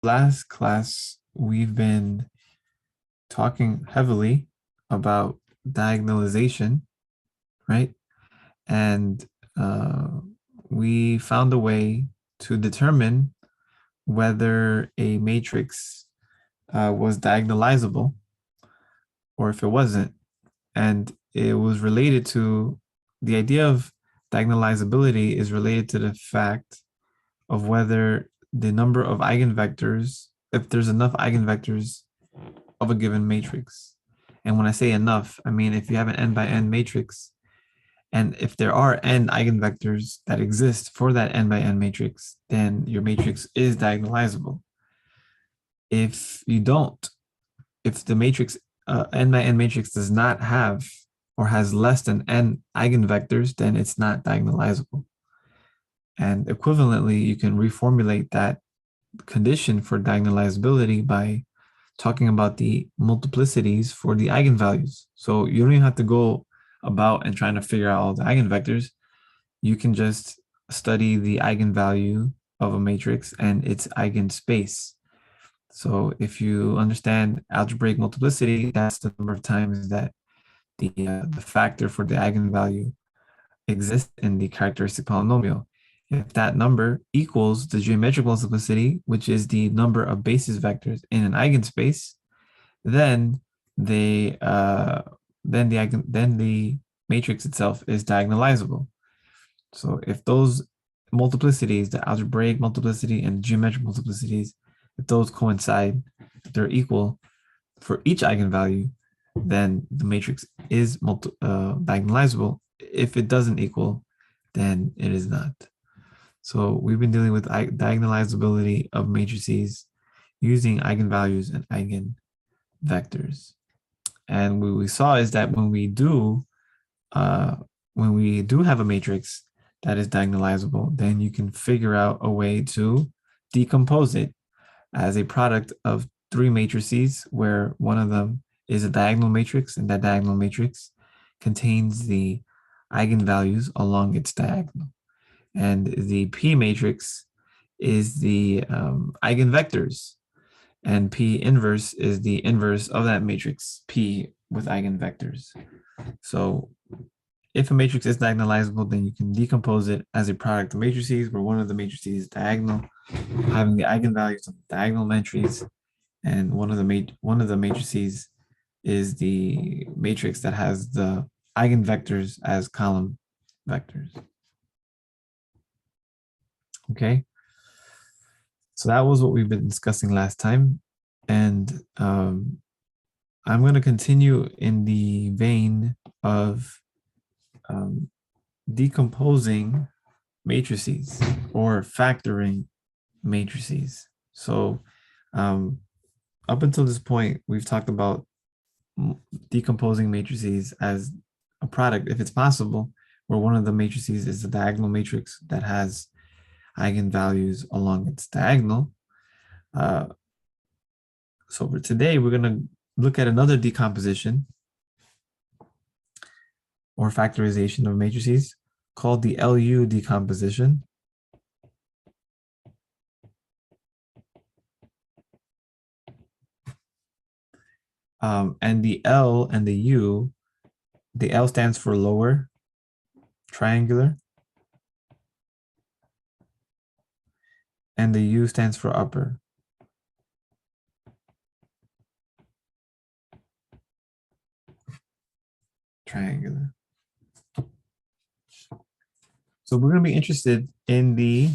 Last class, we've been talking heavily about diagonalization, right? And uh, we found a way to determine whether a matrix was diagonalizable or if it wasn't. And it was related to the idea of diagonalizability is related to the fact of whether the number of eigenvectors, if there's enough eigenvectors of a given matrix. And when I say enough, I mean if you have an n by n matrix, and if there are n eigenvectors that exist for that n by n matrix, then your matrix is diagonalizable. If you don't, if the matrix n by n matrix does not have or has less than n eigenvectors, then it's not diagonalizable. And equivalently, you can reformulate that condition for diagonalizability by talking about the multiplicities for the eigenvalues. So you don't even have to go about and trying to figure out all the eigenvectors. You can just study the eigenvalue of a matrix and its eigenspace. So if you understand algebraic multiplicity, that's the number of times that the factor for the eigenvalue exists in the characteristic polynomial. If that number equals the geometric multiplicity, which is the number of basis vectors in an eigenspace, then the matrix itself is diagonalizable. So if those multiplicities, the algebraic multiplicity and geometric multiplicities, if those coincide, if they're equal for each eigenvalue, then the matrix is diagonalizable. If it doesn't equal, then it is not. So we've been dealing with diagonalizability of matrices using eigenvalues and eigenvectors. And what we saw is that when we do have a matrix that is diagonalizable, then you can figure out a way to decompose it as a product of three matrices, where one of them is a diagonal matrix, and that diagonal matrix contains the eigenvalues along its diagonal. And the P matrix is the eigenvectors, and P inverse is the inverse of that matrix P with eigenvectors. So if a matrix is diagonalizable, then you can decompose it as a product of matrices, where one of the matrices is diagonal, having the eigenvalues of the diagonal matrices, and one of the matrices is the matrix that has the eigenvectors as column vectors. Okay, so that was what we've been discussing last time, and I'm going to continue in the vein of decomposing matrices or factoring matrices. So up until this point, we've talked about decomposing matrices as a product, if it's possible, where one of the matrices is a diagonal matrix that has eigenvalues along its diagonal. So for today, we're going to look at another decomposition or factorization of matrices called the LU decomposition. And the L and the L stands for lower triangular, and the U stands for upper. Triangular. So we're going to be interested in the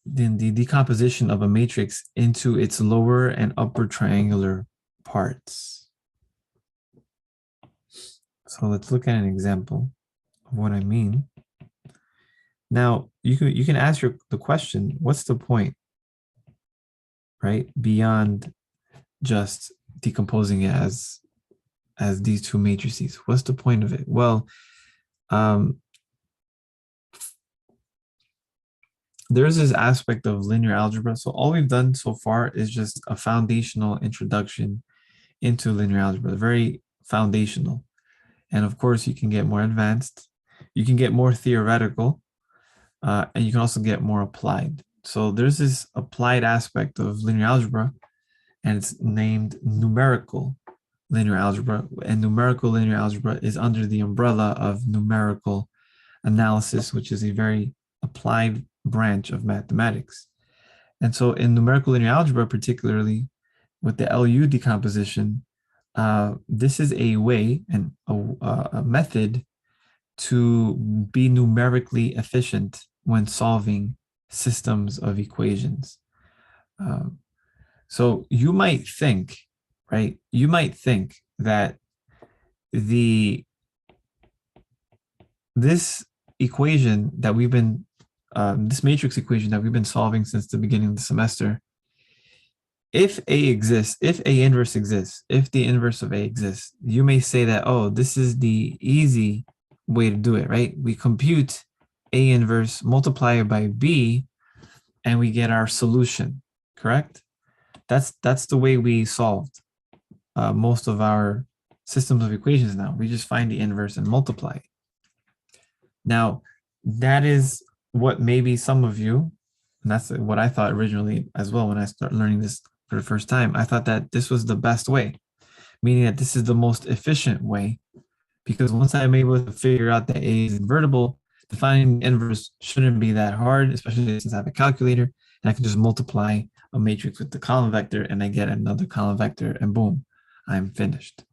the decomposition of a matrix into its lower and upper triangular parts. So let's look at an example of what I mean. Now you can ask the question, what's the point, right? Beyond just decomposing it as these two matrices. What's the point of it? Well, there's this aspect of linear algebra. So all we've done so far is just a foundational introduction into linear algebra, very foundational. And of course, you can get more advanced, you can get more theoretical, and you can also get more applied. So there's this applied aspect of linear algebra, and it's named numerical linear algebra. And numerical linear algebra is under the umbrella of numerical analysis, which is a very applied branch of mathematics. And so in numerical linear algebra, particularly with the LU decomposition, this is a way and a method to be numerically efficient when solving systems of equations. Um, so you might think, right? You might think that the this equation that we've been this matrix equation that we've been solving since the beginning of the semester, if A exists, if A inverse exists, if the inverse of A exists, you may say that, oh, this is the easy way to do it, right? We compute A inverse, multiply it by B, and we get our solution, correct? That's the way we solved most of our systems of equations now. We just find the inverse and multiply it. Now, that is what maybe some of you, and that's what I thought originally as well when I started learning this for the first time. I thought that this was the best way, meaning that this is the most efficient way, because once I'm able to figure out that A is invertible, defining the inverse shouldn't be that hard, especially since I have a calculator, and I can just multiply a matrix with the column vector and I get another column vector, and boom, I'm finished.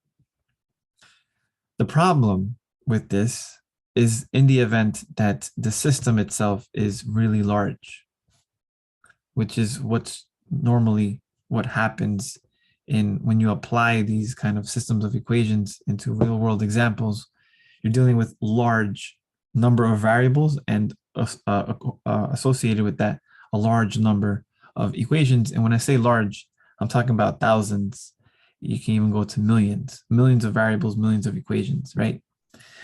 The problem with this is in the event that the system itself is really large, which is what's normally what happens in when you apply these kind of systems of equations into real world examples. You're dealing with large number of variables and associated with that, a large number of equations. And when I say large, I'm talking about thousands. You can even go to millions, millions of variables, millions of equations, right?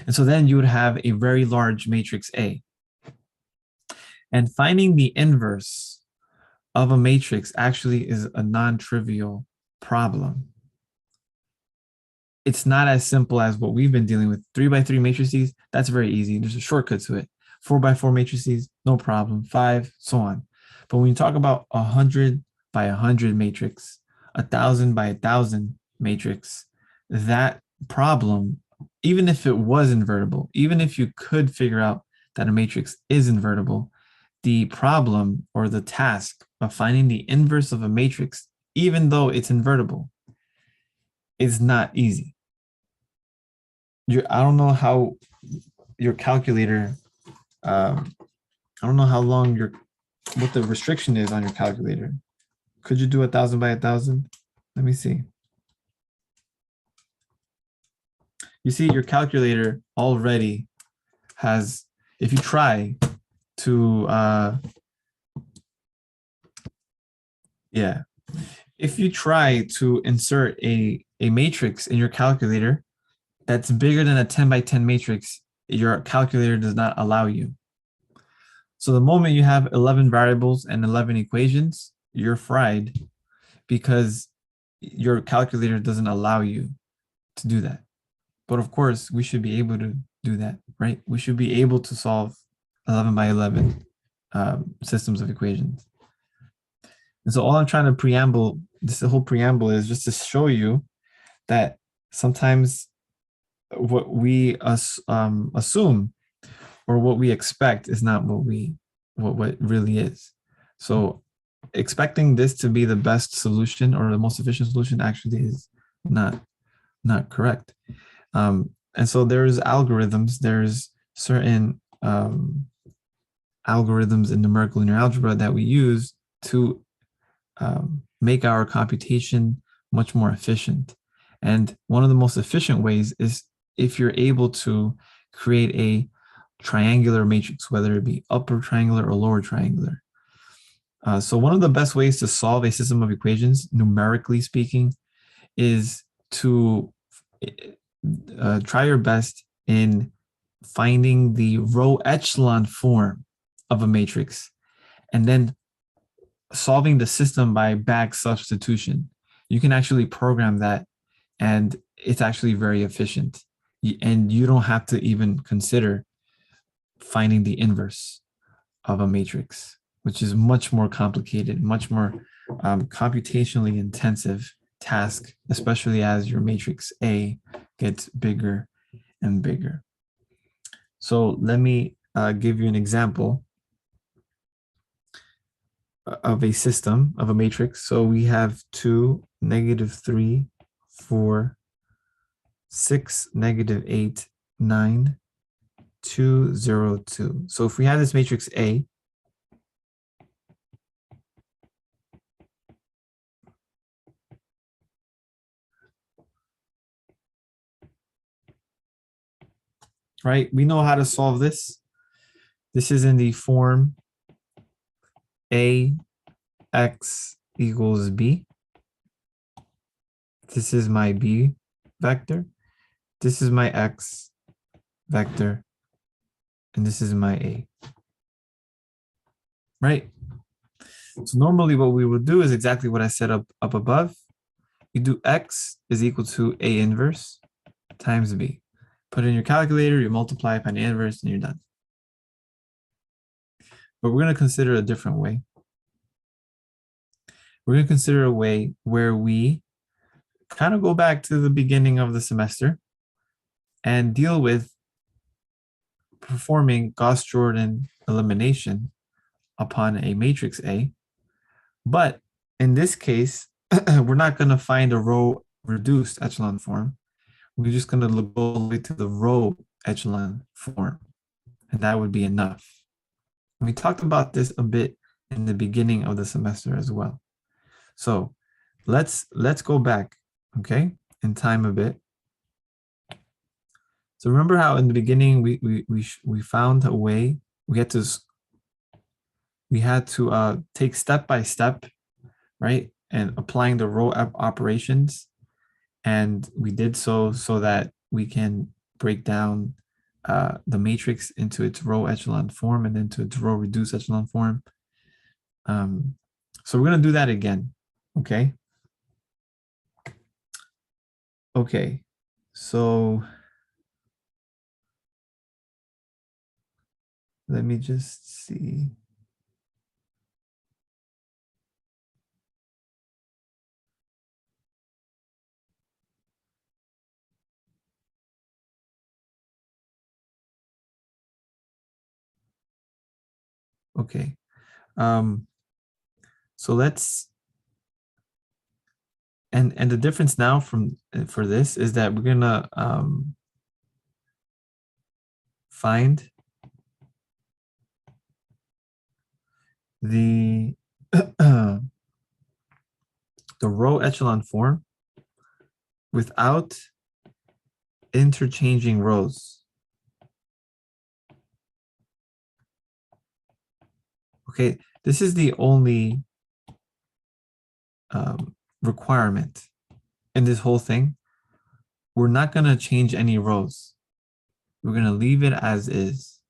And so then you would have a very large matrix A. And finding the inverse of a matrix actually is a non-trivial problem. It's not as simple as what we've been dealing with. 3x3 matrices, that's very easy. There's a shortcut to it. 4x4 matrices, no problem. 5, so on. But when you talk about 100 by 100 matrix, 1,000 by 1,000 matrix, that problem, even if it was invertible, even if you could figure out that a matrix is invertible, the problem or the task of finding the inverse of a matrix, even though it's invertible, is not easy. I don't know how your calculator, I don't know how long what the restriction is on your calculator. Could you do 1,000 by 1,000? Let me see. You see, your calculator already has, if you try to, if you try to insert a matrix in your calculator that's bigger than a 10 by 10 matrix, your calculator does not allow you. So the moment you have 11 variables and 11 equations, you're fried because your calculator doesn't allow you to do that. But of course, we should be able to do that, right? We should be able to solve 11 by 11 systems of equations. And so all I'm trying to preamble, this whole preamble is just to show you that sometimes what we assume or what we expect is not what really is. So expecting this to be the best solution or the most efficient solution actually is not correct. And so there's algorithms, there's certain algorithms in numerical linear algebra that we use to make our computation much more efficient. And one of the most efficient ways is if you're able to create a triangular matrix, whether it be upper triangular or lower triangular. So one of the best ways to solve a system of equations, numerically speaking, is to try your best in finding the row echelon form of a matrix and then solving the system by back substitution. You can actually program that, and it's actually very efficient. And you don't have to even consider finding the inverse of a matrix, which is much more complicated, much more computationally intensive task, especially as your matrix A gets bigger and bigger. So let me give you an example of a system, of a matrix. So we have 2, -3, 4, 6, -8, 9, 2, 0, 2. So if we have this matrix A, right, we know how to solve this. This is in the form AX equals B. This is my B vector. This is my X vector. And this is my A. Right? So normally what we would do is exactly what I said up above. You do X is equal to A inverse times B. Put in your calculator, you multiply, find the inverse, and you're done. But we're going to consider a different way. We're going to consider a way where we kind of go back to the beginning of the semester and deal with performing Gauss-Jordan elimination upon a matrix A. But in this case, we're not going to find a row reduced echelon form. We're just going to look all the way to the row echelon form, and that would be enough. We talked about this a bit in the beginning of the semester as well. So let's go back, okay, in time a bit. So remember how in the beginning we found a way we had to take step by step, right, and applying the row operations, and we did so that we can break down the matrix into its row echelon form and into its row reduced echelon form. So we're going to do that again, okay? Okay, so let me just see. Okay, so let's, and the difference now for this is that we're gonna find the the row echelon form without interchanging rows. Okay, this is the only requirement in this whole thing. We're not going to change any rows. We're going to leave it as is.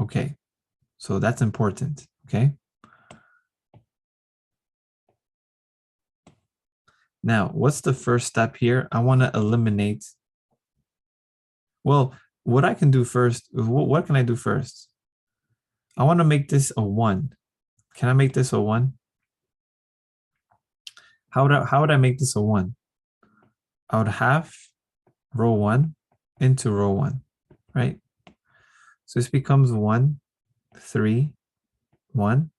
Okay, so that's important, okay? Now, what's the first step here? I want to eliminate. Well, what I can do first, what can I do first? I want to make this a 1. Can I make this a 1? How would I make this a 1? I would have row 1 into row 1, right? So this becomes 1, 3, 1,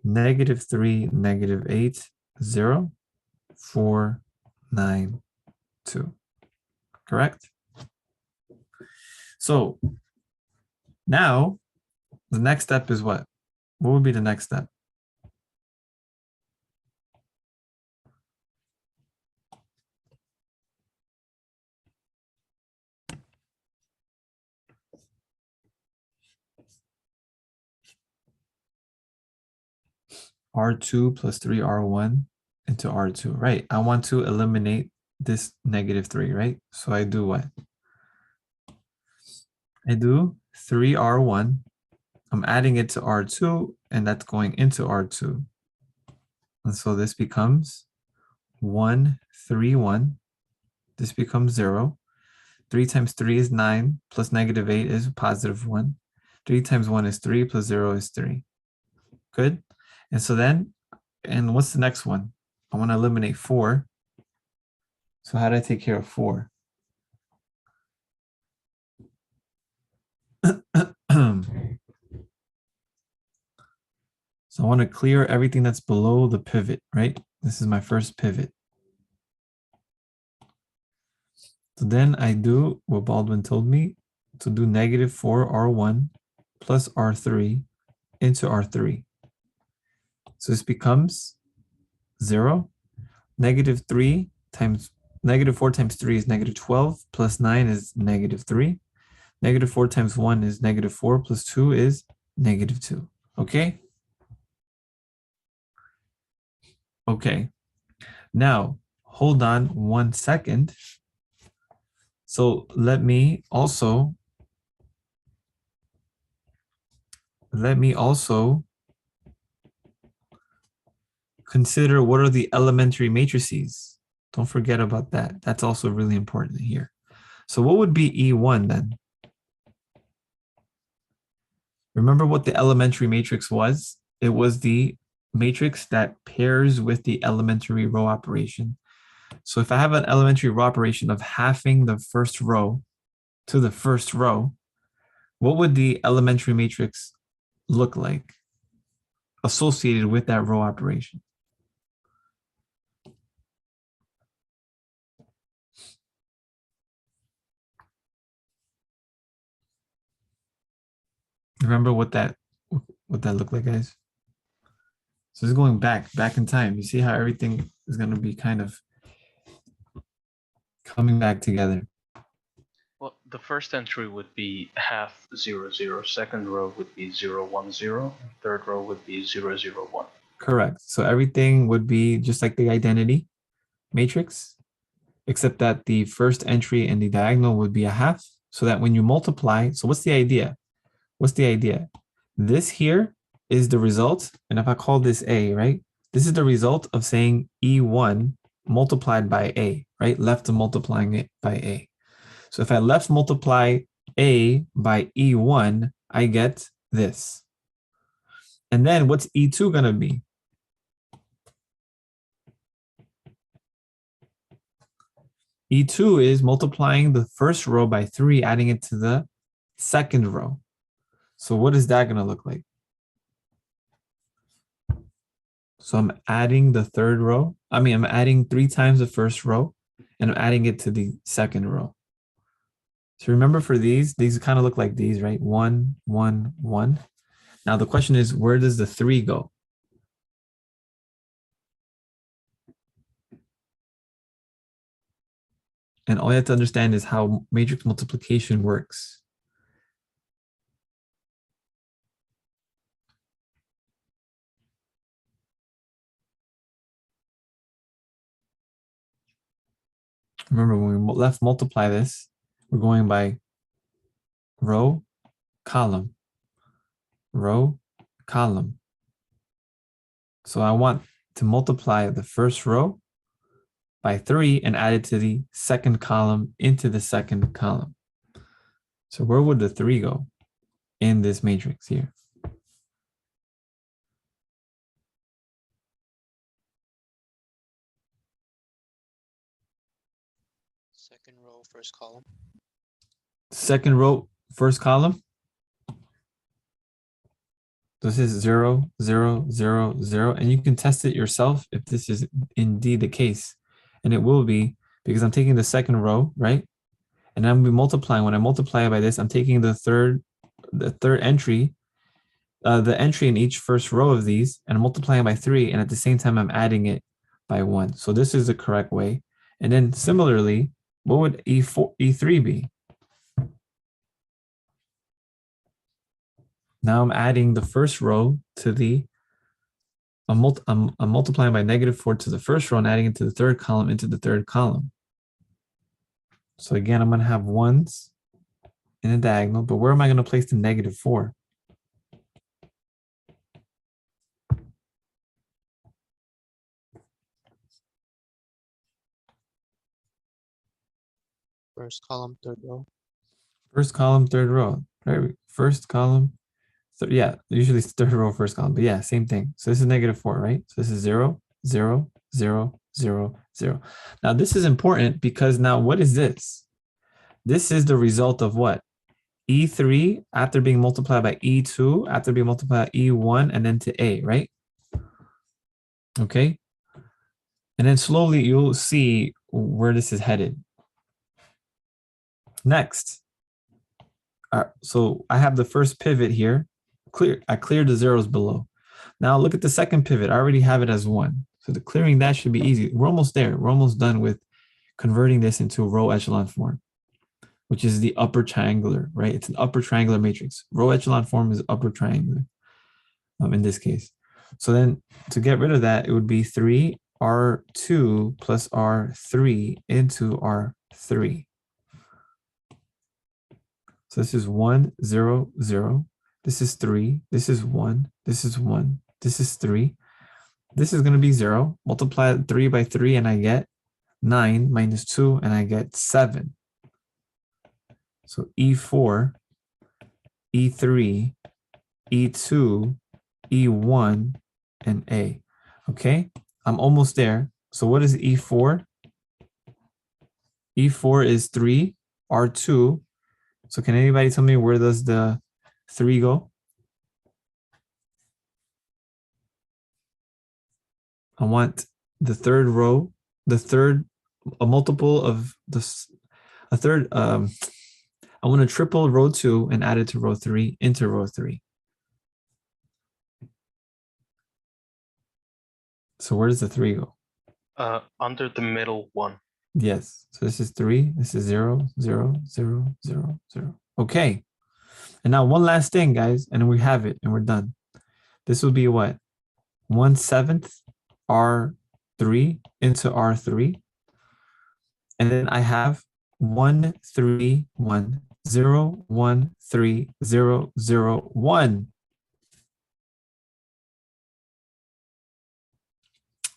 -3, -8, 0, 4, 9, 2. Correct? So now the next step is what? What would be the next step? R2 plus 3R1 into R2, right? I want to eliminate this -3, right? So I do what? I do 3R1. I'm adding it to R2, and that's going into R2. And so this becomes 1, 3, 1. This becomes 0. 3 times 3 is 9, plus negative 8 is positive 1. 3 times 1 is 3, plus 0 is 3. Good? And so then, and what's the next one? I want to eliminate 4. So how do I take care of 4? So I want to clear everything that's below the pivot, right? This is my first pivot. So then I do what Baldwin told me to do negative 4R1 plus R3 into R3. So this becomes 0. Negative 3 times negative 4 times 3 is negative 12, plus 9 is negative 3. Negative 4 times 1 is negative 4, plus 2 is negative 2. Okay? Okay. Now, hold on 1 second. So let me also consider what are the elementary matrices. Don't forget about that. That's also really important here. So what would be E1 then? Remember what the elementary matrix was? It was the matrix that pairs with the elementary row operation. So if I have an elementary row operation of halving the first row to the first row, what would the elementary matrix look like associated with that row operation? Remember what that looked like, guys? So it's going back in time. You see how everything is going to be kind of coming back together. Well, the first entry would be half 0, 0. Second row would be 0, 1, 0. Third row would be 0, 0, 1. Correct. So everything would be just like the identity matrix, except that the first entry in the diagonal would be a half, so that when you multiply, so what's the idea? What's the idea? This here is the result, and if I call this A, right? This is the result of saying E1 multiplied by A, right? Left multiplying it by A. So if I left multiply A by E1, I get this. And then what's E2 going to be? E2 is multiplying the first row by 3, adding it to the second row. So what is that going to look like? So I'm adding the third row. I'm adding 3 times the first row, and I'm adding it to the second row. So remember for these kind of look like these, right? 1, 1, 1. Now the question is, where does the 3 go? And all you have to understand is how matrix multiplication works. Remember, when we left multiply this, we're going by row, column, row, column. So I want to multiply the first row by 3 and add it to the second column into the second column. So where would the 3 go in this matrix here? Second row, first column. Second row, first column. This is 0, 0, 0, 0. And you can test it yourself if this is indeed the case. And it will be, because I'm taking the second row, right? And I'm multiplying. When I multiply by this, I'm taking the third entry, the entry in each first row of these, and I'm multiplying by 3. And at the same time, I'm adding it by 1. So this is the correct way. And then similarly, what would E3 be? Now I'm adding the first row to the, I'm multiplying by -4 to the first row and adding it to the third column into the third column. So again, I'm going to have 1s in a diagonal, but where am I going to place the -4? First column, third row. First column, third row. Right? First column. Yeah, usually it's third row, first column, but yeah, same thing. So this is -4, right? So this is 0, 0, 0, 0, 0. Now this is important because now what is this? This is the result of what? E3 after being multiplied by E2, after being multiplied by E1, and then to A, right? Okay. And then slowly you'll see where this is headed. Next. So I have the first pivot here. I cleared the zeros below. Now look at the second pivot. I already have it as 1. So the clearing that should be easy. We're almost there. We're almost done with converting this into row echelon form, which is the upper triangular, right? It's an upper triangular matrix. Row echelon form is upper triangular in this case. So then to get rid of that, it would be 3R2 plus R3 into R3. So this is 1, 0, 0. This is 3. This is 1. This is 1. This is 3. This is going to be 0. Multiply 3 by 3 and I get 9 minus 2 and I get 7. So E4, E3, E2, E1, and A. Okay, I'm almost there. So what is E4? E4 is 3, R2. So can anybody tell me where does the 3 go? I want the third row, a multiple of this, a third, I want to triple row 2 and add it to row 3 into row 3. So where does the 3 go? Under the middle one. Yes. So this is 3. This is 0, 0, 0, 0, 0. Okay. And now one last thing, guys, and we have it and we're done. This will be what? 1/7 R3 into R3. And then I have 1, 3, 1, 0, 1, 3, 0, 0, 1.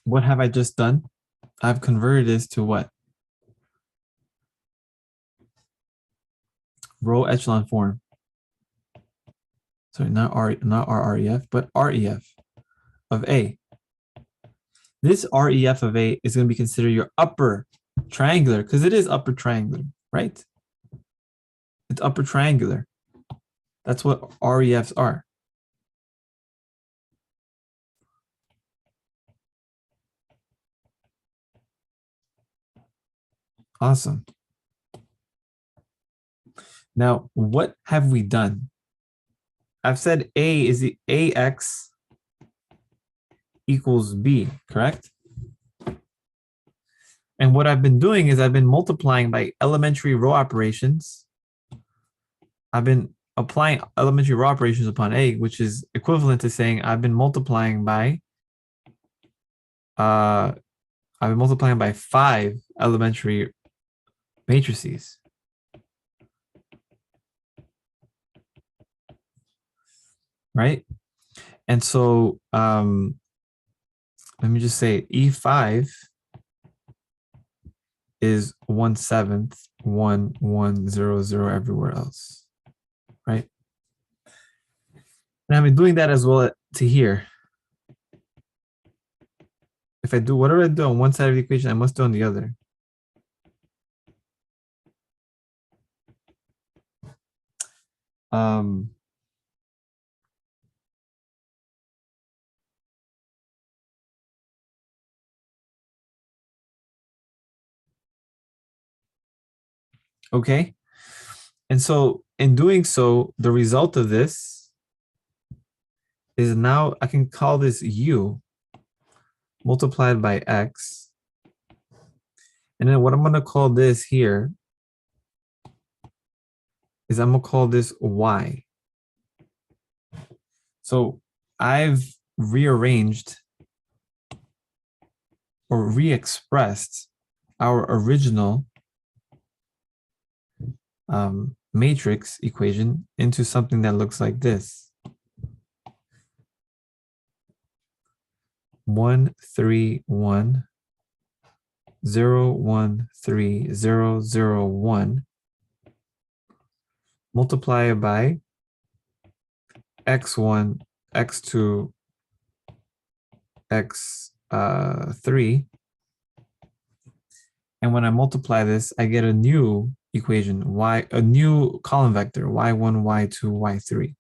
What have I just done? I've converted this to what? Row echelon form. Sorry, not RREF, but REF of A. This REF of A is going to be considered your upper triangular because it is upper triangular, right? It's upper triangular. That's what REFs are. Awesome. Now, what have we done? I've said A is the AX equals B, correct? And what I've been doing is I've been multiplying by elementary row operations. I've been applying elementary row operations upon A, which is equivalent to saying I've been multiplying by 5 elementary matrices. Right? And so let me just say E5 is 1/7, 1, 1, 0, 0 everywhere else. Right? And I've been doing that as well to here. If I do whatever I do on one side of the equation, I must do on the other. Okay. And so in doing so, the result of this is now I can call this U multiplied by X. And then what I'm going to call this here is I'm going to call this Y. So I've rearranged or re-expressed our original matrix equation into something that looks like this. 1, 3, 1, 0, 1, 3, 0, 0, 1. Multiply it by x1, x2, x3. And when I multiply this, I get a new equation, a new column vector, y1, y2, y3.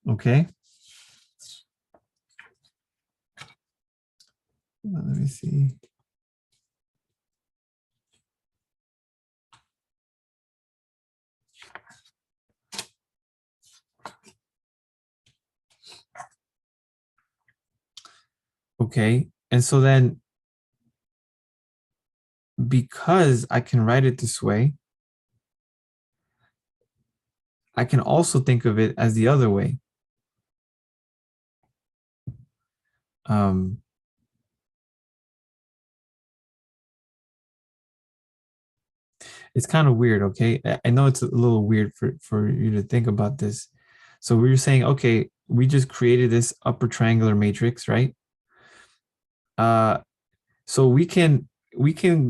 Okay. Let me see. Okay. And so then, because I can write it this way, I can also think of it as the other way. It's kind of weird, okay? I know it's a little weird for you to think about this. So we were saying, okay, we just created this upper triangular matrix, right? So we can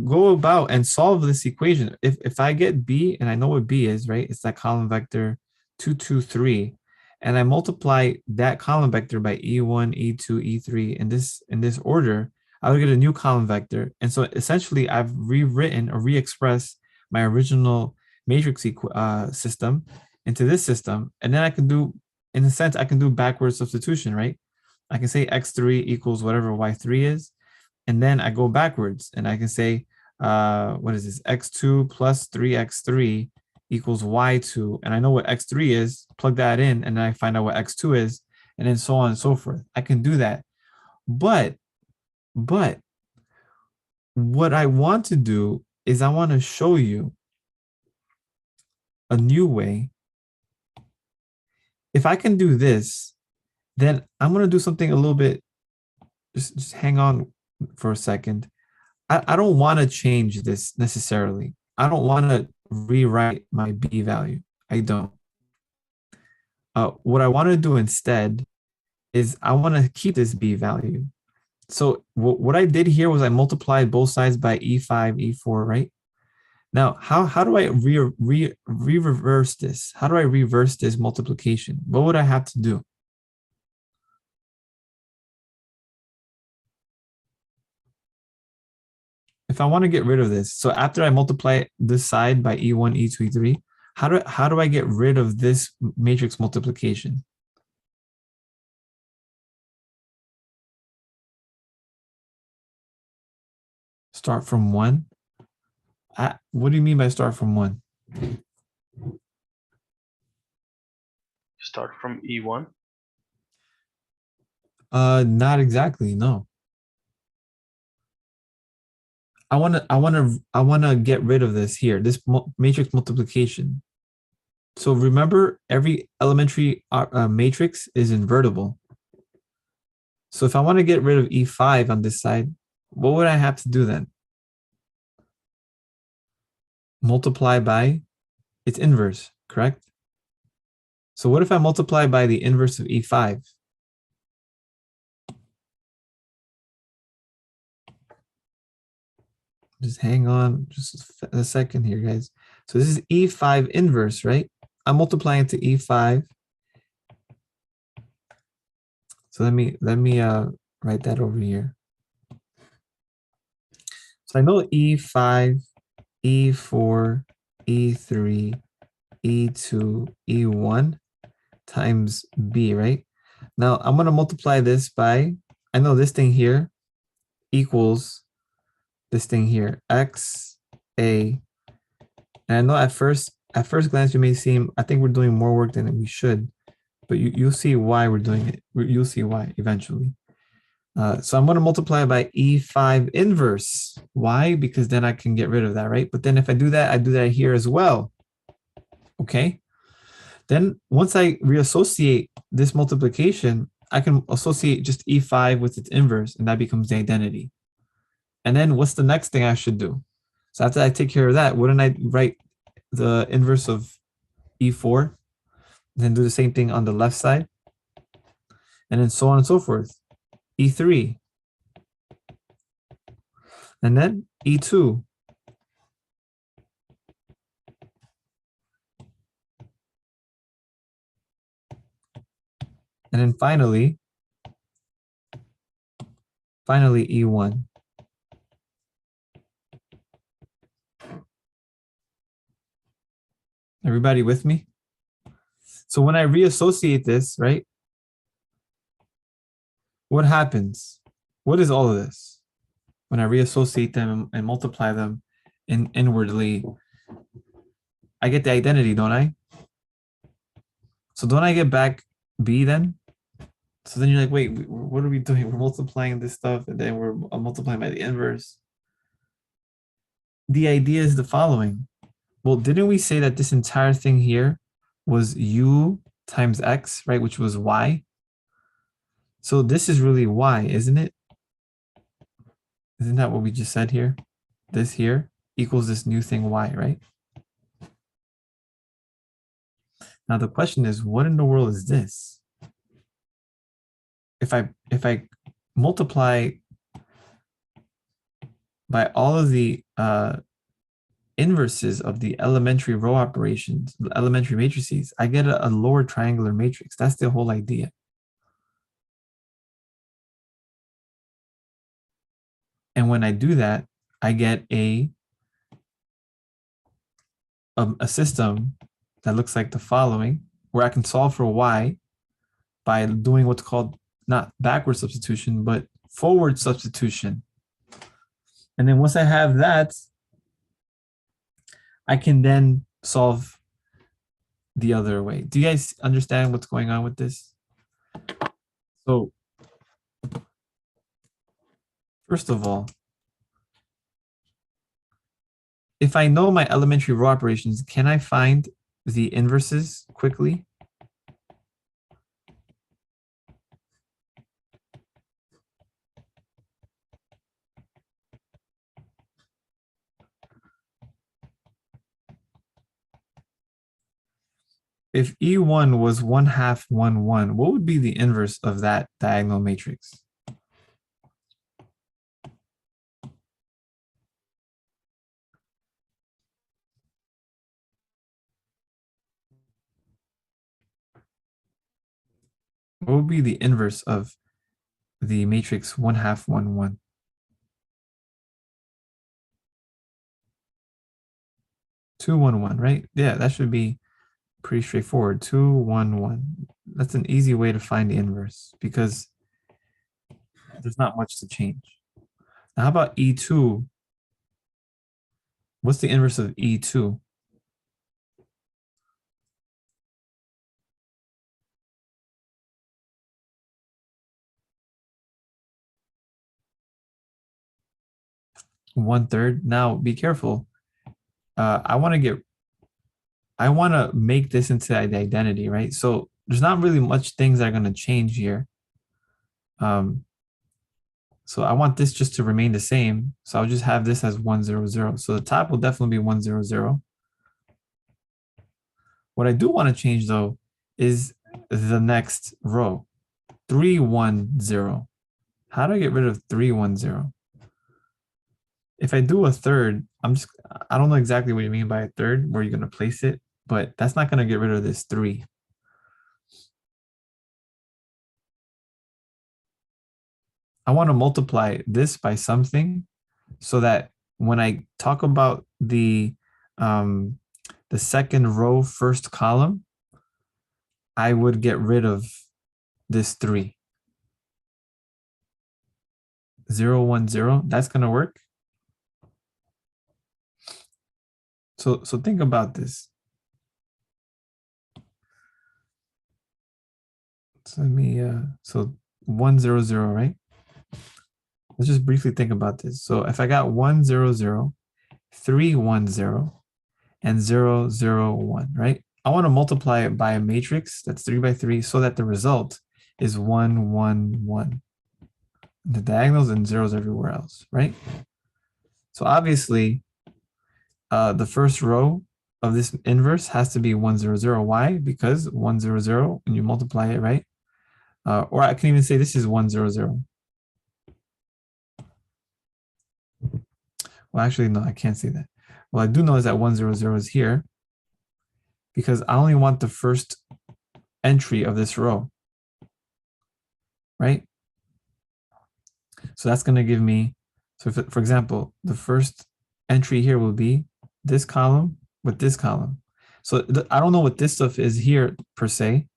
go about and solve this equation. If I get B, and I know what B is, right? It's that column vector 2, 2, 3, and I multiply that column vector by E1, E2, E3 in this order, I would get a new column vector. And so essentially, I've rewritten or re-expressed my original matrix system into this system, and then I can do, in a sense, I can do backward substitution, right? I can say x3 equals whatever y3 is, and then I go backwards and I can say, what is this? X2 plus 3x3 equals y2. And I know what x3 is, plug that in, and then I find out what x2 is, and then so on and so forth. I can do that. But what I want to do is I want to show you a new way. If I can do this, then I'm going to do something a little bit, just hang on for a second. I don't want to change this necessarily. I don't want to rewrite my B value. I don't. What I want to do instead is I want to keep this B value. So what I did here was I multiplied both sides by E5, E4, right? Now, how do I reverse this? How do I reverse this multiplication? What would I have to do? If I want to get rid of this, so after I multiply this side by E1, E2, E3, how do I get rid of this matrix multiplication? Start from 1? What do you mean by start from 1? Start from E1? Not exactly, no. I want to get rid of this here, this matrix multiplication. So remember, every elementary matrix is invertible. So if I want to get rid of E5 on this side, what would I have to do then? Multiply by its inverse, correct? So what if I multiply by the inverse of E5? Just hang on just a second here, guys. So this is E5 inverse, right? I'm multiplying to E5. So let me write that over here. So I know E5, E4, E3, E2, E1 times B, right? Now I'm going to multiply this by, I know this thing here equals this thing here, X, A. And I know at first glance, you may seem, I think we're doing more work than we should, but you'll see why we're doing it. You'll see why eventually. So I'm going to multiply by E5 inverse. Why? Because then I can get rid of that, right? But then if I do that here as well. Okay. Then once I reassociate this multiplication, I can associate just E5 with its inverse, and that becomes the identity. And then what's the next thing I should do? So after I take care of that, wouldn't I write the inverse of E4? Then do the same thing on the left side, and then so on and so forth. E3, and then E2. And then finally E1. Everybody with me? So when I reassociate this, right, what happens? What is all of this? When I reassociate them and multiply them inwardly, I get the identity, don't I? So don't I get back B then? So then you're like, wait, what are we doing? We're multiplying this stuff and then we're multiplying by the inverse. The idea is the following. Well, didn't we say that this entire thing here was U times X, right? Which was Y. So this is really Y, isn't it? Isn't that what we just said here? This here equals this new thing Y, right? Now the question is, what in the world is this? If I multiply by all of the inverses of the elementary row operations, the elementary matrices, I get a lower triangular matrix. That's the whole idea. And when I do that, I get a system that looks like the following, where I can solve for Y by doing what's called not backward substitution, but forward substitution. And then once I have that, I can then solve the other way. Do you guys understand what's going on with this? So first of all, if I know my elementary row operations, can I find the inverses quickly? If E1 was 1/2, 1, 1, what would be the inverse of that diagonal matrix? What would be the inverse of the matrix 1/2, 1, 1? 2, 1, 1, right? Yeah, that should be pretty straightforward. 2, 1, 1. That's an easy way to find the inverse because there's not much to change. Now, how about E2? What's the inverse of E2? One third. Now, be careful. I want to make this into the identity, right? So there's not really much things that are going to change here. So I want this just to remain the same. So I'll just have this as 1, 0, 0. So the top will definitely be 1, 0, 0. What I do want to change though is the next row, 3, 1, 0. How do I get rid of 3, 1, 0? If I do a third, I don't know exactly what you mean by a third, where you're going to place it, but that's not going to get rid of this 3. I want to multiply this by something so that when I talk about the second row, first column, I would get rid of this 3. 0, 1, 0, that's going to work. So think about this. So let me, so 1, 0, 0, right? Let's just briefly think about this. So if I got 1, 0, 0, 3, 1, 0, and 0, 0, 1, right? I want to multiply it by a matrix that's 3 by 3 so that the result is 1, 1, 1. The diagonals and zeros everywhere else, right? So obviously, the first row of this inverse has to be 1, 0, 0. Why? Because 1, 0, 0, and you multiply it, right? Or I can even say this is 1, 0, 0. Well, actually, no, I can't say that. Well, I do know is that 1, 0, 0 is here because I only want the first entry of this row, right? So that's going to give me, so if, for example, the first entry here will be this column with this column. So I don't know what this stuff is here per se,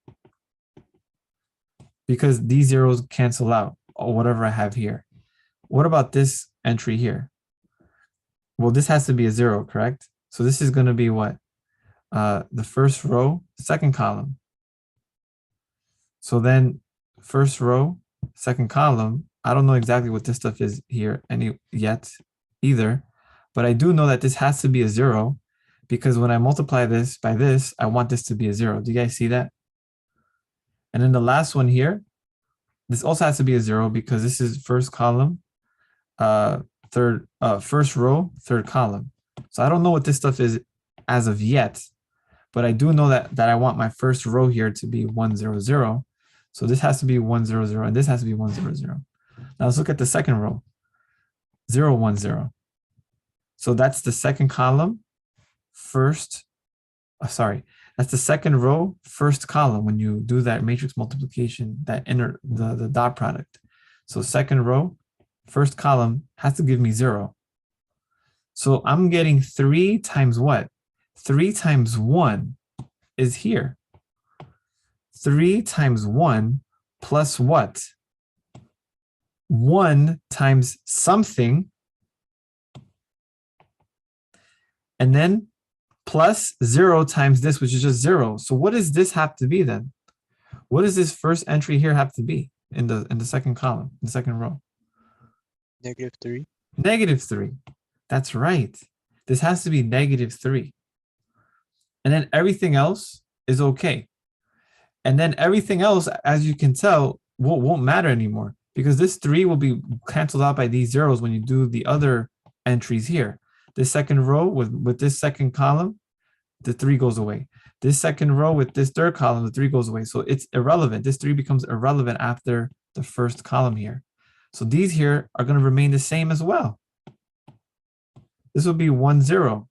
because these zeros cancel out or whatever I have here. What about this entry here? Well, this has to be a 0, correct? So this is going to be what? The first row, second column. So then first row, second column, I don't know exactly what this stuff is here yet either, but I do know that this has to be a 0 because when I multiply this by this, I want this to be a 0. Do you guys see that? And then the last one here, this also has to be a 0 because this is first column, first row, third column. So I don't know what this stuff is as of yet, but I do know that I want my first row here to be 1, 0, 0. So this has to be 1, 0, 0, and this has to be 1, 0, 0. Now let's look at the second row, 0, 1, 0. So that's the second column, that's the second row, first column when you do that matrix multiplication, the dot product. So second row, first column has to give me 0. So I'm getting 3 times what? 3 times 1 is here. 3 times 1 plus what? 1 times something, and then plus 0 times this, which is just 0. So what does this have to be then? What does this first entry here have to be in the second column, in the second row? -3. -3. That's right. This has to be -3. And then everything else is okay. And then everything else, as you can tell, won't matter anymore because this 3 will be canceled out by these zeros when you do the other entries here. This second row with this second column, the 3 goes away. This second row with this third column, the 3 goes away. So it's irrelevant. This 3 becomes irrelevant after the first column here. So these here are going to remain the same as well. This will be 1, 0.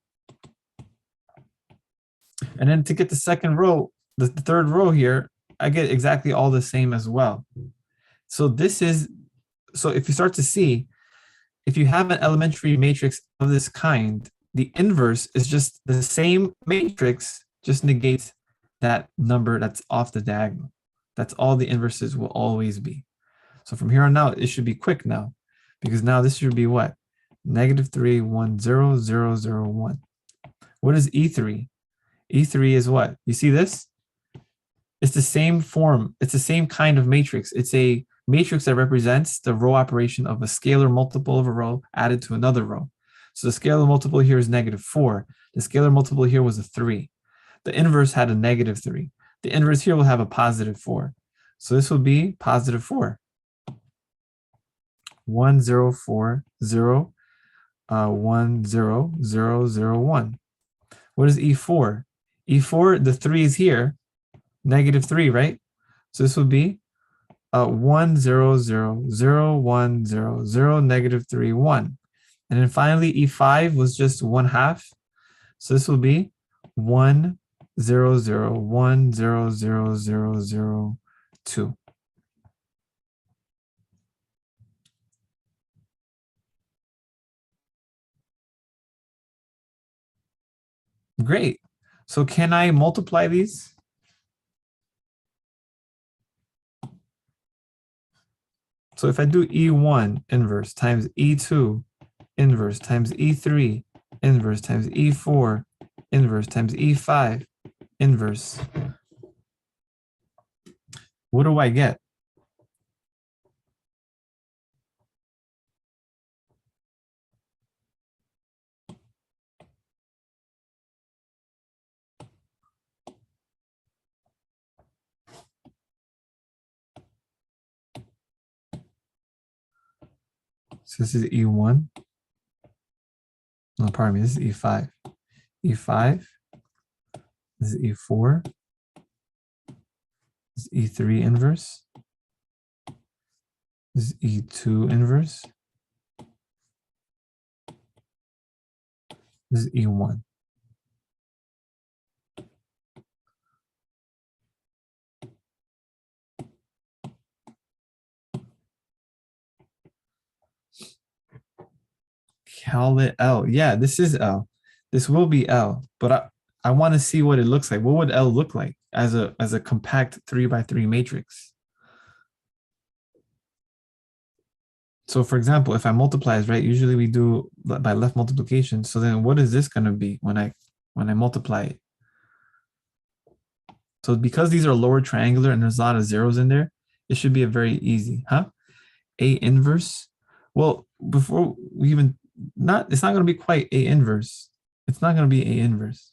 And then to get the second row, the third row here, I get exactly all the same as well. So if you start to see, if you have an elementary matrix of this kind, the inverse is just the same matrix, just negates that number that's off the diagonal. That's all the inverses will always be. So from here on out, it should be quick now, because now this should be what? -3, 1, 0, 0, 0, 1. What is E3? E3 is what? You see this? It's the same form. It's the same kind of matrix. It's a matrix that represents the row operation of a scalar multiple of a row added to another row. So the scalar multiple here is -4. The scalar multiple here was a 3. The inverse had a -3. The inverse here will have a +4. So this will be +4. 1, 0, 4, 0, 1, 0, 0, 0, 1. What is E4? E4, the 3 is here, -3, right? So this would be 1, 0, 0, 0, 1, 0, 0, -3, 1. And then finally, E5 was just 1/2. So this will be 1, 0, 0, 1, 0, 0, 0, 0, 2. Great. So can I multiply these? So if I do E1 inverse times E2 inverse times E3 inverse times E4 inverse times E5 inverse, what do I get? So this is E1. No, pardon me, this is E5. E5. This is E4. This is E3 inverse. This is E2 inverse. This is E1. Call it L. Yeah, this is L. This will be L, but I want to see what it looks like. What would L look like as a compact 3x3 matrix? So for example, if I multiply, right, usually we do by left multiplication. So then what is this going to be when I multiply it? So because these are lower triangular and there's a lot of zeros in there, it should be a very easy, huh? A inverse. Well, before we even it's not going to be quite A inverse. It's not going to be A inverse.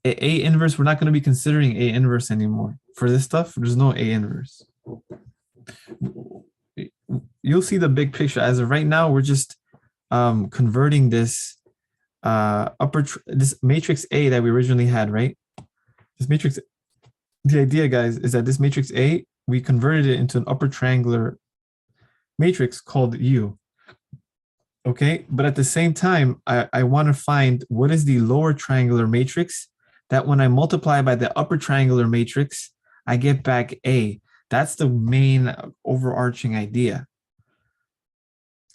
A inverse, we're not going to be considering A inverse anymore. For this stuff, there's no A inverse. You'll see the big picture. As of right now, we're just converting this this matrix A that we originally had, right? This matrix, the idea, guys, is that this matrix A, we converted it into an upper triangular matrix called U. Okay, but at the same time, I want to find what is the lower triangular matrix that when I multiply by the upper triangular matrix, I get back A. That's the main overarching idea.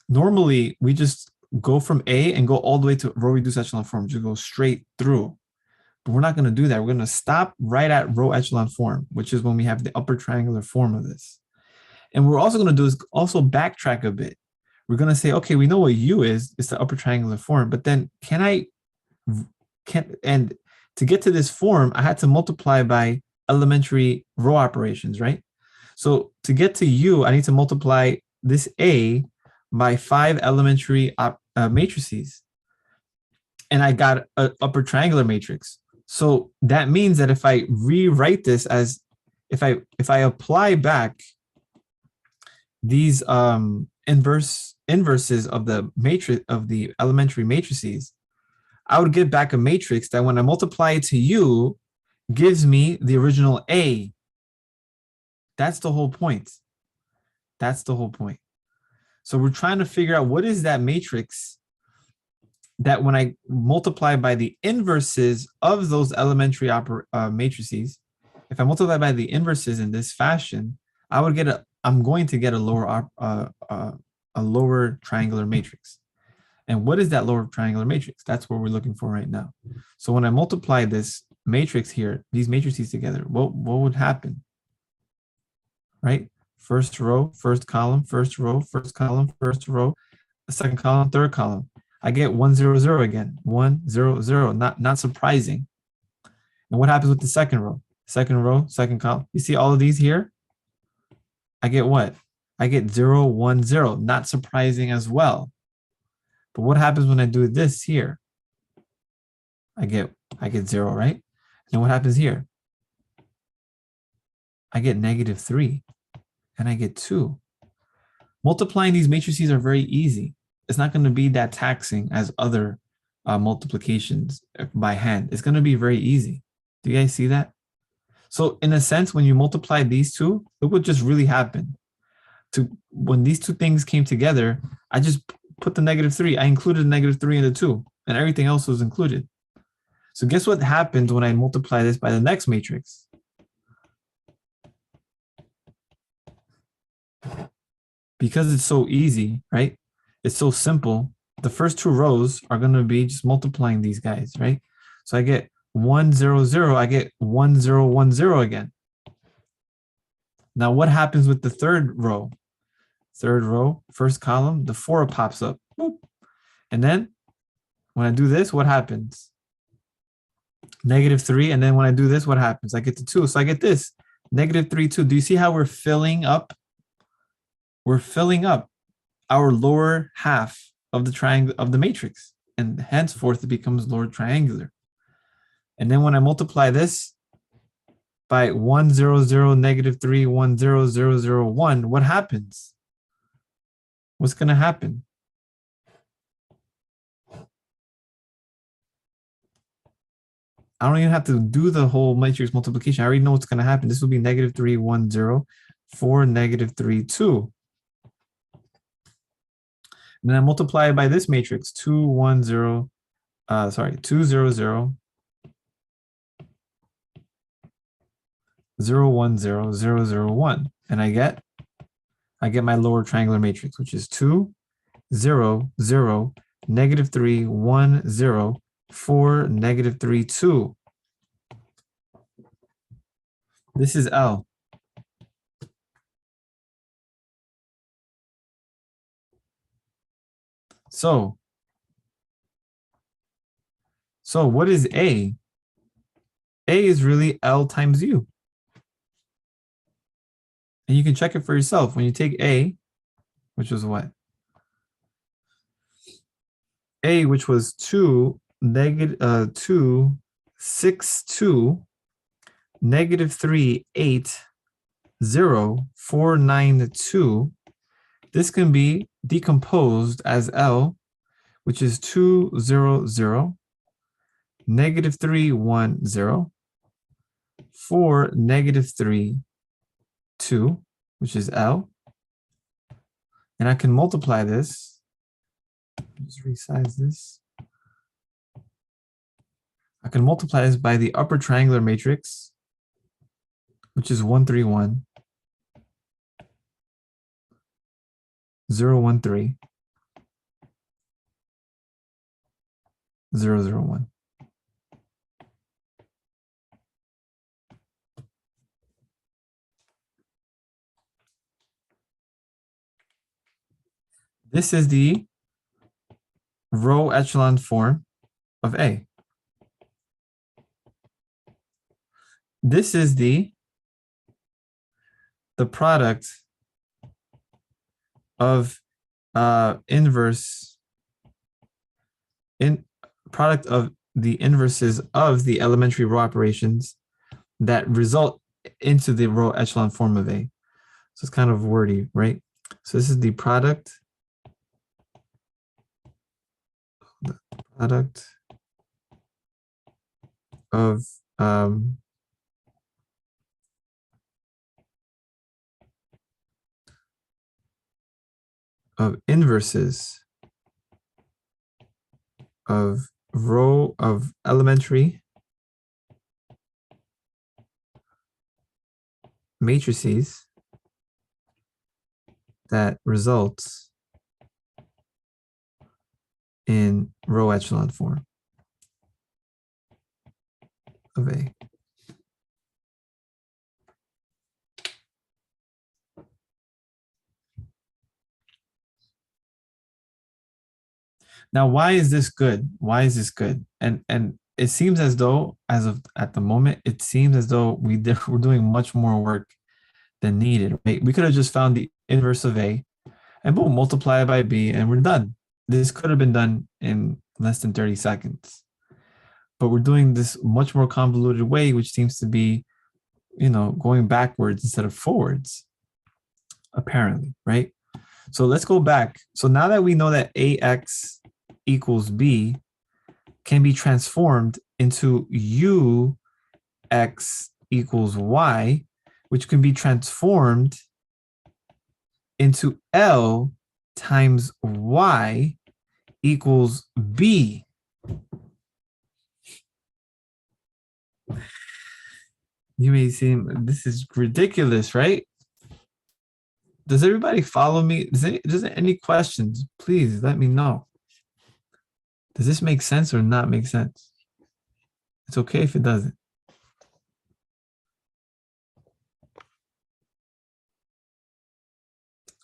Normally, we just go from A and go all the way to row reduced echelon form, just go straight through. But we're not going to do that. We're going to stop right at row echelon form, which is when we have the upper triangular form of this. And what we're also going to do is also backtrack a bit. We're going to say, okay, we know what U is, it's the upper triangular form, but then and to get to this form, I had to multiply by elementary row operations, right? So to get to U, I need to multiply this A by 5 elementary matrices. And I got an upper triangular matrix. So that means that if I rewrite this as, if I apply back these inverses of the matrix of the elementary matrices, I would get back a matrix that when I multiply it to U gives me the original A. That's the whole point. That's the whole point. So we're trying to figure out what is that matrix that when I multiply by the inverses of those elementary matrices, if I multiply by the inverses in this fashion, I'm going to get a lower triangular matrix. And what is that lower triangular matrix? That's what we're looking for right now. So when I multiply this matrix here, these matrices together, what would happen? Right? First row, first column, first row, first column, first row, second column, third column. I get 1, 0, 0 again. 1, 0, 0. Not surprising. And what happens with the second row? Second row, second column. You see all of these here? I get what? I get 0, 1, 0. Not surprising as well. But what happens when I do this here? I get 0, right? And what happens here? I get -3 and I get 2. Multiplying these matrices are very easy. It's not going to be that taxing as other multiplications by hand. It's going to be very easy. Do you guys see that? So in a sense, when you multiply these two, look what just really happened. When these two things came together, I just put the -3. I included -3 in the 2, and everything else was included. So guess what happens when I multiply this by the next matrix? Because it's so easy, right? It's so simple. The first 2 rows are going to be just multiplying these guys, right? So I get 1, 0, 0. I get 1, 0, 1, 0 again. Now what happens with the third row? Third row, first column, the 4 pops up. Boop. And then when I do this, what happens? -3. And then when I do this, what happens? I get to 2. So I get this, -3, 2. Do you see how we're filling up? We're filling up our lower half of the triangle of the matrix, and henceforth it becomes lower triangular. And then when I multiply this by 1, 0, 0, negative 3, 1, 0, 0, 0, 1, what happens? What's going to happen? I don't even have to do the whole matrix multiplication. I already know what's going to happen. This will be negative 3, 1, 0, 4, negative 3, 2. And then I multiply it by this matrix, 2, 1, 0, 2, 0, 0, 0, 1, 0, 0, 0, 1. And I get my lower triangular matrix, which is 2, 0, 0, negative 3, 1, 0, 4, negative 3, 2. This is L. So what is A? A is really L times U. And you can check it for yourself. When you take A, which was what? A, which was 2, 6, 2, negative 3, 8, 0, 4, 9, 2. This can be decomposed as L, which is 2, 0, 0, negative 3, 1, 0, 4, negative 3, 2, which is L. And I can multiply this. Just resize this. I can multiply this by the upper triangular matrix, which is 1, 3, 1, 0, 1, 3, 0, 0, 1. This is the row echelon form of A. This is the product of product of the inverses of the elementary row operations that result into the row echelon form of A. So it's kind of wordy, right? So this is the product of inverses of row of elementary matrices that results in row echelon form of A. Now, why is this good? Why is this good? And it seems as though, as of at the moment, it seems as though we're doing much more work than needed. Right? We could have just found the inverse of A, and boom, multiply it by B, and we're done. This could have been done in less than 30 seconds. But we're doing this much more convoluted way, which seems to be, going backwards instead of forwards, apparently, right? So let's go back. So now that we know that AX equals B can be transformed into UX equals Y, which can be transformed into L times Y equals B. You may seem, this is ridiculous, right? Does everybody follow me? Does any questions? Please let me know. Does this make sense or not make sense? It's okay if it doesn't.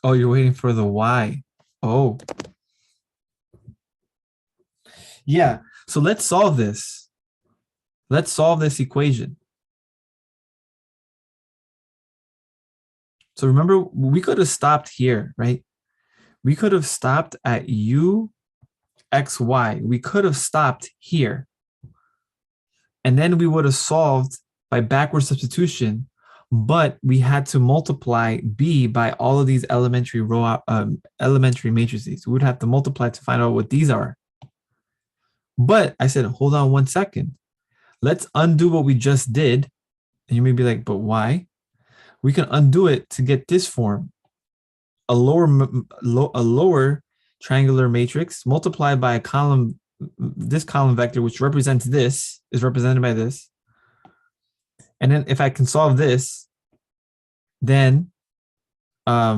Oh, you're waiting for the Y. Oh. Yeah, so let's solve this. Let's solve this equation. So remember, we could have stopped here, right? We could have stopped at U, X, Y. We could have stopped here. And then we would have solved by backward substitution, but we had to multiply B by all of these elementary elementary matrices. We would have to multiply to find out what these are. But I said, hold on 1 second. Let's undo what we just did. And you may be like, but why? We can undo it to get this form. A lower triangular matrix multiplied by a column, this column vector, which represents this, is represented by this. And then if I can solve this, then I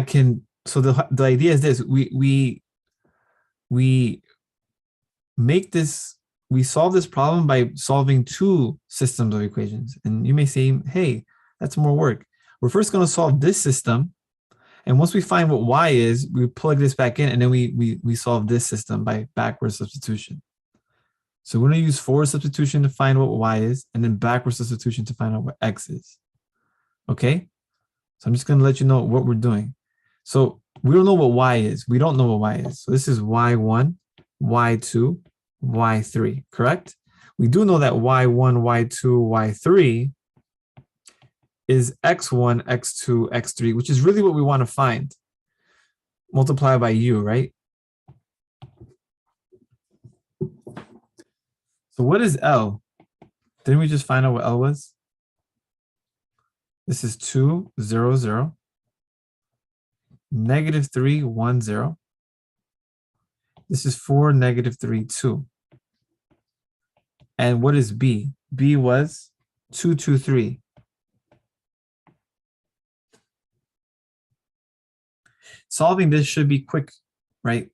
can, so the idea is this, we make this, we solve this problem by solving two systems of equations. And you may say, hey, that's more work. We're first going to solve this system. And once we find what y is, we plug this back in, and then we solve this system by backward substitution. So we're going to use forward substitution to find what y is, and then backward substitution to find out what x is. Okay? So I'm just going to let you know what we're doing. So we don't know what y is. We don't know what y is. So this is y1, y2, y3, correct? We do know that y1, y2, y3 is x1, x2, x3, which is really what we want to find. Multiply by u, right? So what is L? Didn't we just find out what L was? This is 2, 0, 0. Negative 3, 1, 0. This is 4, negative 3, 2. And what is B? B was 2, 2, 3. Solving this should be quick, right?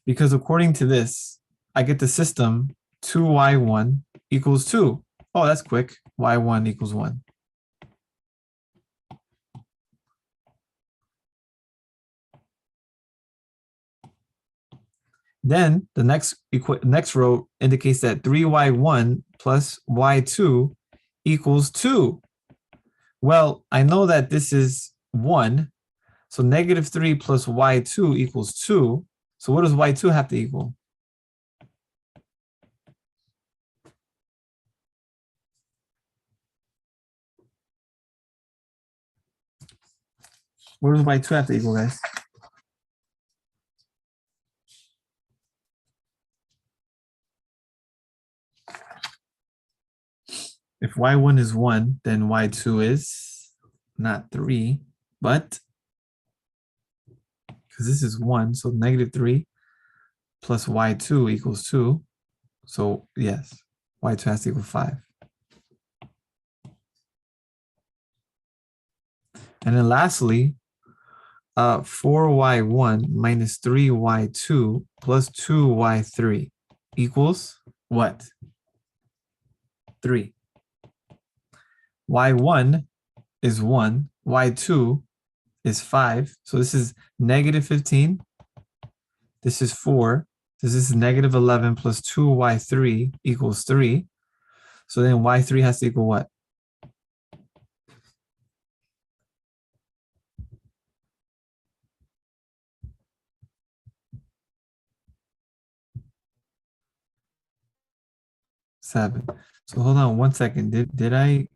Because according to this, I get the system 2y1 equals 2. Oh, that's quick. Y1 equals 1. Then the next row indicates that 3y1 plus y2 equals 2. Well, I know that this is 1. So negative 3 plus y2 equals 2. So what does y2 have to equal? What does y2 have to equal, guys? If y1 is 1, then y2 is not 3, but because this is 1, so negative 3 plus y2 equals 2. So yes, y2 has to equal 5. And then lastly, 4y1 minus 3y2 plus 2y3 equals what? 3. y1 is 1, y2 is 5. So this is negative 15. This is 4. This is negative 11 plus 2y3 equals 3. So then y3 has to equal what? Seven. So hold on 1 second. Did I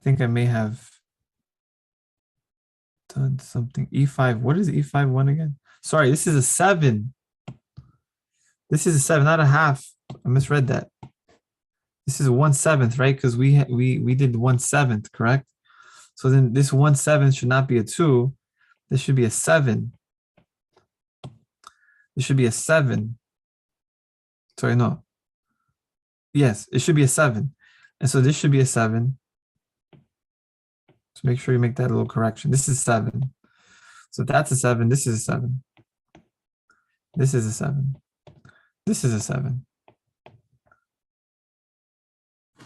think I may have done something. E5. What is E5 1 again? Sorry, this is a 7. This is a 7, not a half. I misread that. This is 1/7, right? Because we did 1/7, correct? So then this 1/7 should not be a 2. This should be a 7. This should be a 7. Sorry, no. Yes, it should be a 7. And so this should be a 7. So make sure you make that little correction. This is 7. So that's a 7. This is a 7. This is a 7. This is a 7.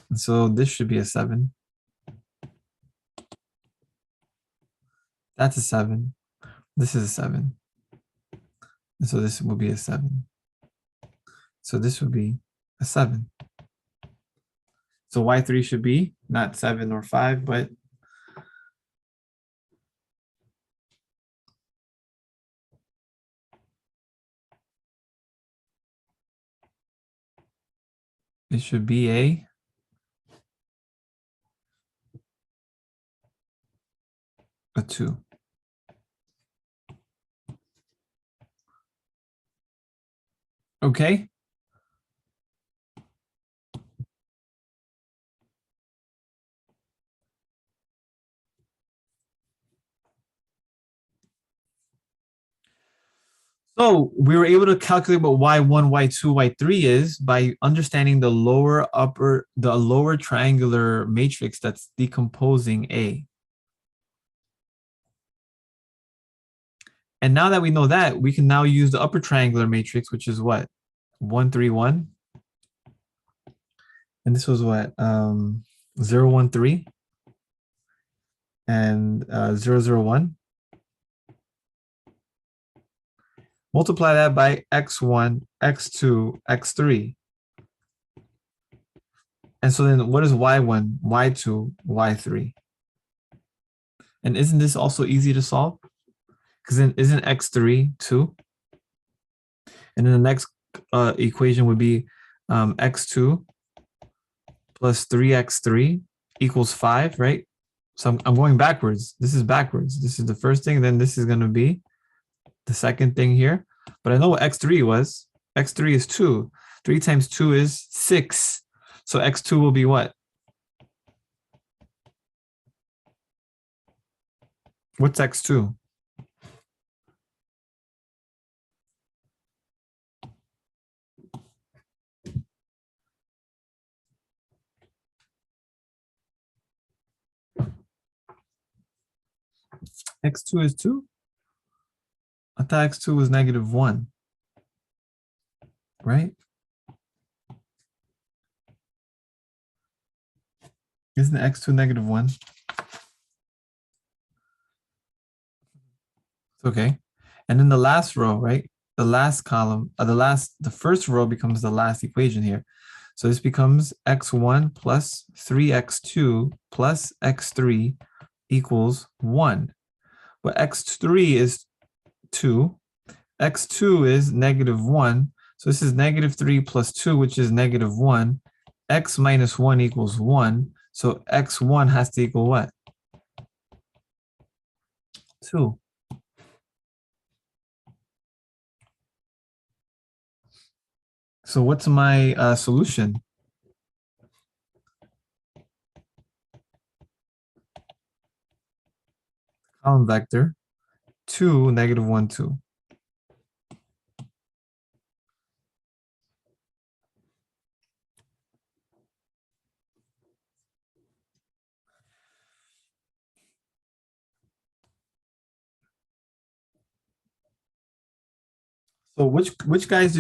And so this should be a 7. That's a 7. This is a 7. And so this will be a 7. So this would be a 7. So y3 should be not 7 or 5, but it should be a 2. Okay. So we were able to calculate what y1, y2, y3 is by understanding the lower triangular matrix that's decomposing A. And now that we know that, we can now use the upper triangular matrix, which is what? 1, 3, 1. And this was what? 0, 1, 3 and 0, 0, 1. Multiply that by x1, x2, x3. And so then what is y1, y2, y3? And isn't this also easy to solve? Because then isn't x3 2? And then the next equation would be x2 plus 3x3 equals 5, right? So I'm going backwards. This is backwards. This is the first thing. Then this is going to be the second thing here. But I know what x3 was. x3 is 2. 3 times 2 is 6. So x2 will be what? What's x2? X2 is 2? I thought x2 was -1, right? Isn't x2 -1? Okay. And then the last row, right? The last column, the first row becomes the last equation here. So this becomes x1 plus 3x2 plus x3 equals 1. But x3 is 2. x2 is -1. So this is -3 plus 2, which is -1. X minus 1 equals 1. So x1 has to equal what? 2. So what's my solution? Column vector 2, -1, 2. So which guys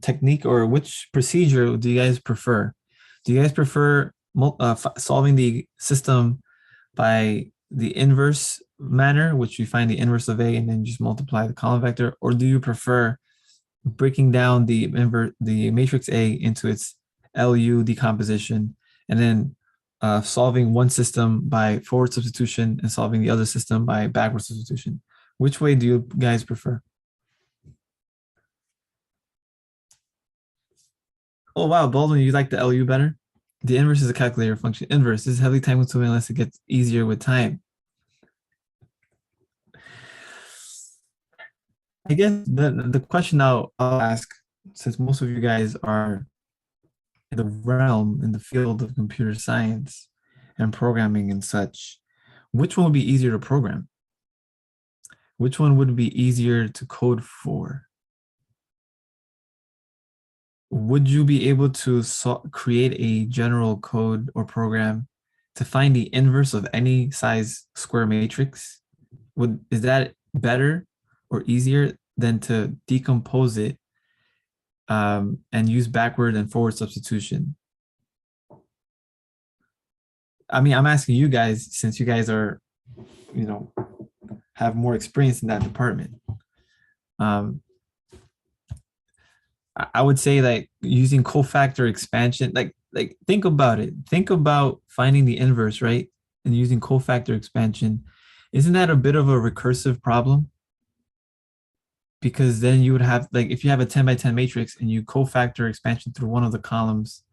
technique or which procedure do you guys prefer? Do you guys prefer solving the system by the inverse manner, which you find the inverse of A and then just multiply the column vector, or do you prefer breaking down the matrix A into its LU decomposition and then solving one system by forward substitution and solving the other system by backward substitution? Which way do you guys prefer? Oh, wow, Baldwin, you like the LU better? The inverse is a calculator function. Inverse is heavily time consuming unless it gets easier with time. I guess the question I'll ask, since most of you guys are in the realm, in the field of computer science and programming and such, which one would be easier to program? Which one would be easier to code for? Would you be able to create a general code or program to find the inverse of any size square matrix? Is that better or easier than to decompose it and use backward and forward substitution? I mean, I'm asking you guys, since you guys are, have more experience in that department. I would say like using cofactor expansion, like think about it. Think about finding the inverse, right? And using cofactor expansion. Isn't that a bit of a recursive problem? because then you would have, like, if you have a 10 by 10 matrix and you cofactor expansion through one of the columns,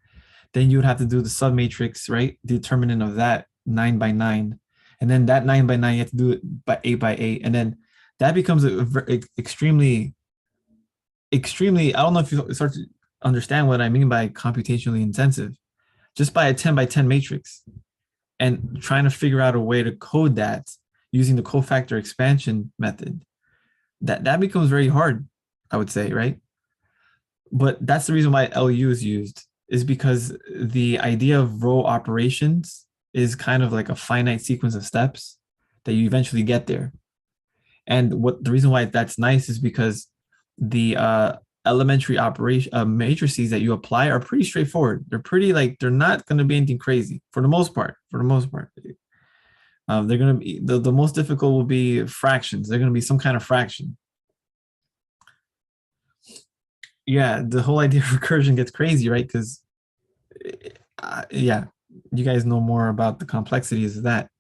then you would have to do the submatrix, right? The determinant of that 9 by 9. And then that 9 by 9, you have to do it by 8 by 8. And then that becomes extremely, extremely, I don't know if you start to understand what I mean by computationally intensive. Just by a 10 by 10 matrix and trying to figure out a way to code that using the cofactor expansion method, that becomes very hard, I would say, right? But that's the reason why LU is used, is because the idea of row operations is kind of like a finite sequence of steps that you eventually get there. And what the reason why that's nice is because the elementary operation matrices that you apply are pretty straightforward. They're pretty, like, they're not going to be anything crazy for the most part. For the most part, they're going to be the most difficult will be fractions. They're going to be some kind of fraction. Yeah, the whole idea of recursion gets crazy, right? Because yeah, you guys know more about the complexities of that,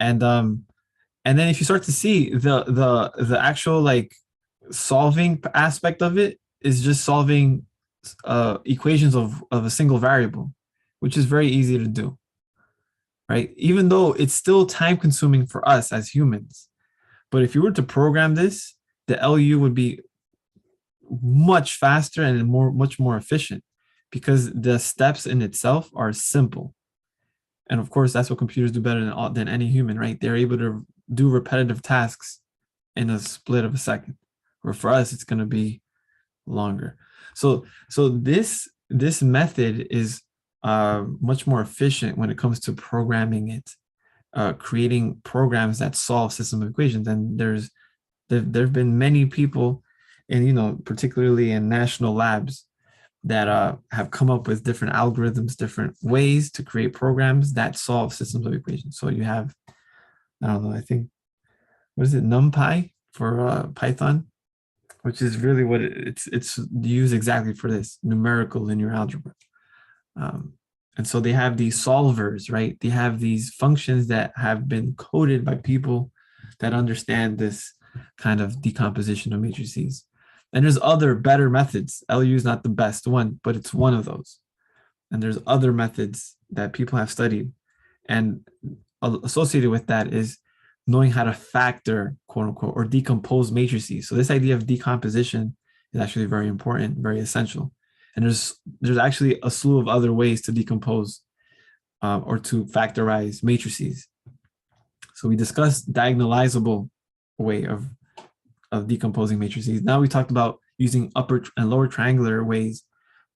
and then if you start to see the actual, like, solving aspect of it is just solving equations of a single variable, which is very easy to do, right? Even though it's still time consuming for us as humans, but if you were to program this, the LU would be much faster and much more efficient because the steps in itself are simple. And of course, that's what computers do better than any human, right? They're able to do repetitive tasks in a split of a second. Where for us, it's going to be longer. So this method is much more efficient when it comes to programming it, creating programs that solve system of equations. And there've been many people, and particularly in national labs, that have come up with different algorithms, different ways to create programs that solve systems of equations. So you have, I don't know, I think, what is it, NumPy for Python, which is really what it's used exactly for this, numerical linear algebra. And so they have these solvers, right? They have these functions that have been coded by people that understand this kind of decomposition of matrices. And there's other better methods. LU is not the best one, but it's one of those. And there's other methods that people have studied. And associated with that is knowing how to factor, quote unquote, or decompose matrices. So this idea of decomposition is actually very important, very essential. And there's actually a slew of other ways to decompose or to factorize matrices. So we discussed diagonalizable way of decomposing matrices. Now we talked about using upper and lower triangular ways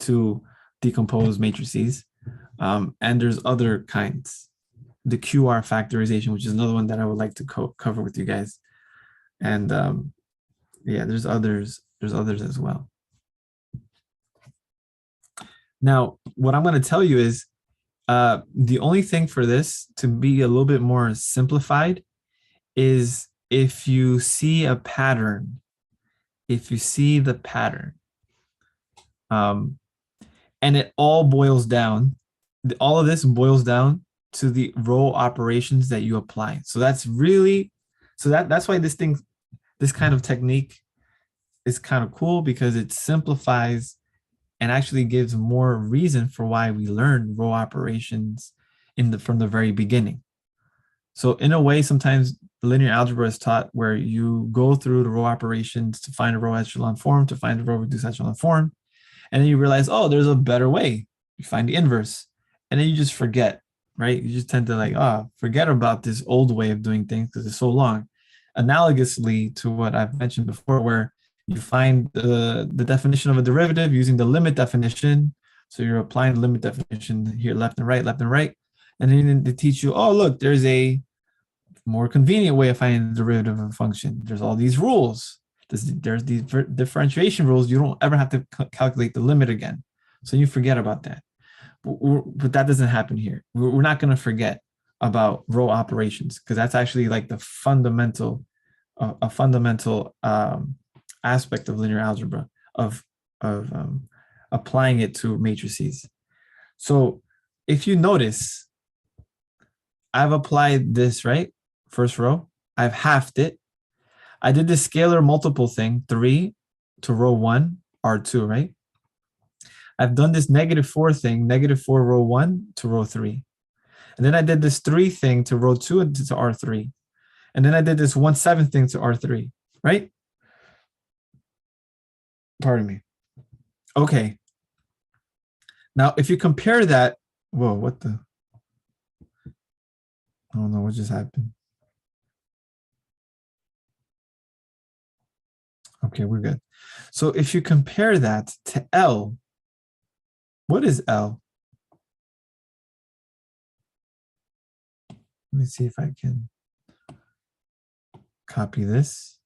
to decompose matrices. And there's other kinds. The QR factorization, which is another one that I would like to cover with you guys. And yeah, there's others as well. Now, what I'm going to tell you is the only thing for this to be a little bit more simplified is if you see a pattern, if you see the pattern, and it all boils down, all of this boils down to the row operations that you apply. So that's really, that's why this kind of technique is kind of cool, because it simplifies and actually gives more reason for why we learn row operations from the very beginning. So in a way, sometimes linear algebra is taught where you go through the row operations to find a row echelon form, to find a row reduced echelon form, and then you realize, oh, there's a better way. You find the inverse, and then you just forget, right? You just tend to forget about this old way of doing things because it's so long. Analogously to what I've mentioned before, where you find the definition of a derivative using the limit definition. So you're applying the limit definition here, left and right. And then they teach you, oh, look, there's a more convenient way of finding the derivative of a function. There's all these rules. There's these differentiation rules. You don't ever have to calculate the limit again. So you forget about that. But that doesn't happen here. We're not going to forget about row operations, because that's actually like the fundamental aspect of linear algebra, of applying it to matrices. So if you notice, I've applied this, right? First row, I've halved it. I did this scalar multiple thing, 3 to row 1, R2, right? I've done this -4 thing, -4 row 1 to row 3. And then I did this 3 thing to row 2 and to R3. And then I did this 1/7 thing to R3, right? Pardon me. Okay. Now, if you compare that, whoa, what the? I don't know what just happened. Okay, we're good. So if you compare that to L, what is L? Let me see if I can copy this.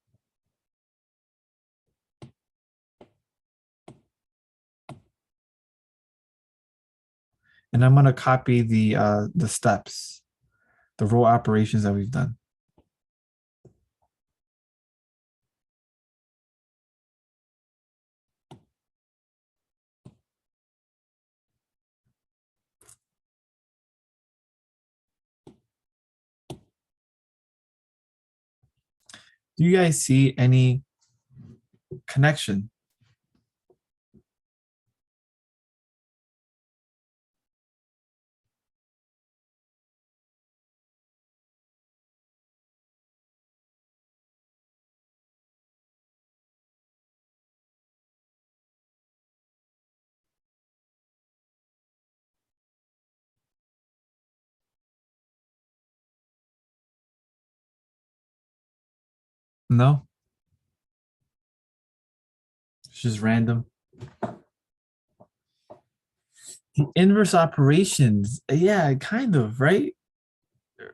And I'm going to copy the steps, the row operations that we've done. Do you guys see any connection? No? It's just random. The inverse operations, yeah, kind of, right?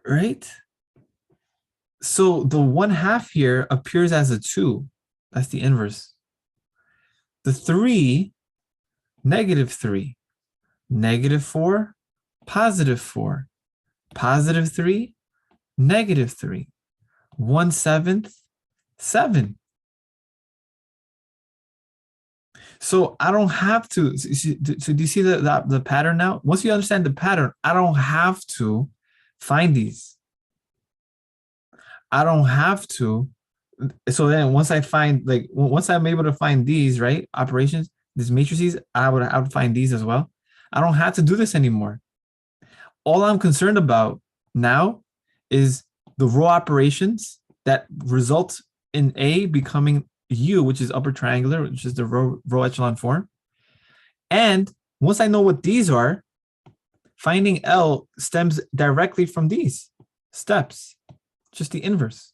Right? So the 1/2 here appears as a 2. That's the inverse. The 3, -3, -4, +4, +3, -3, 1/7, 7. So I don't have to. So do you see the pattern now? Once you understand the pattern, I don't have to find these. I don't have to. So then once I find, like, once I'm able to find these, right, operations, these matrices, I would find these as well. I don't have to do this anymore. All I'm concerned about now is the row operations that result in A becoming U, which is upper triangular, which is the row echelon form. And once I know what these are, finding L stems directly from these steps, just the inverse.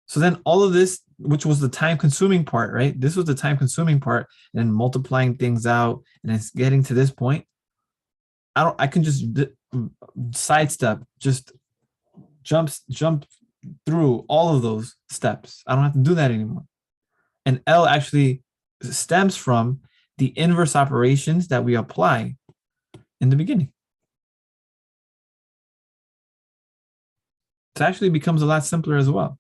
So then all of this, which was the time consuming part, right? This was the time consuming part, and then multiplying things out, and it's getting to this point. I can just sidestep, just jump through all of those steps. I don't have to do that anymore. And L actually stems from the inverse operations that we apply in the beginning. It actually becomes a lot simpler as well.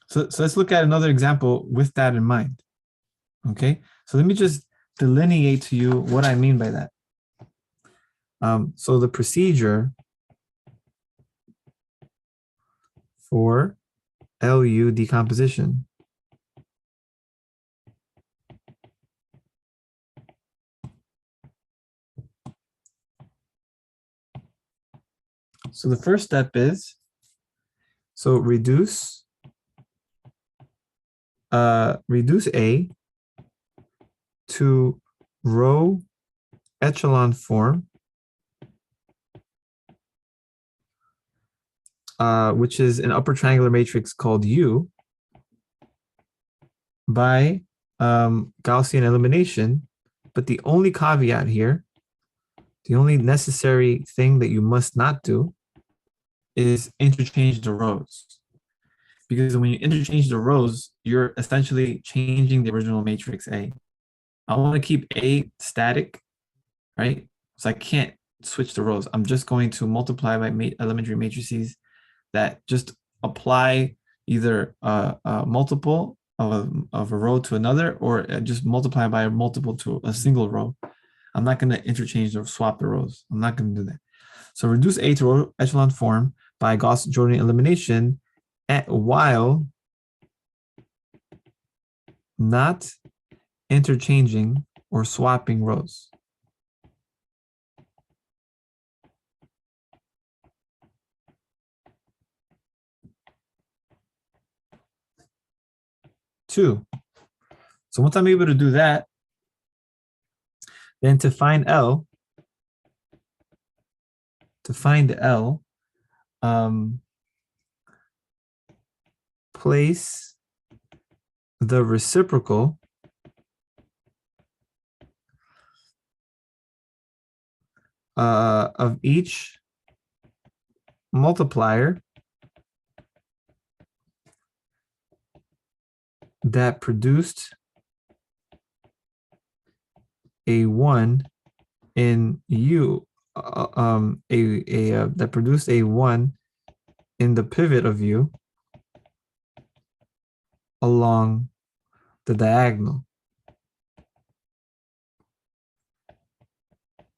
So let's look at another example with that in mind. Okay, so let me just delineate to you what I mean by that. So the procedure for LU decomposition. So the first step is, so reduce A to row echelon form, which is an upper triangular matrix called U, by Gaussian elimination. But the only caveat here, the only necessary thing that you must not do is interchange the rows. Because when you interchange the rows, you're essentially changing the original matrix A. I want to keep A static, right? So I can't switch the rows. I'm just going to multiply by elementary matrices that just apply either a multiple of a row to another, or just multiply by a multiple to a single row. I'm not going to interchange or swap the rows. I'm not going to do that. So reduce A to row echelon form by Gauss-Jordan elimination while not interchanging or swapping rows. Two. So once I'm able to do that, then to find L, place the reciprocal of each multiplier that produced a 1 in U, that produced a 1 in the pivot of U along the diagonal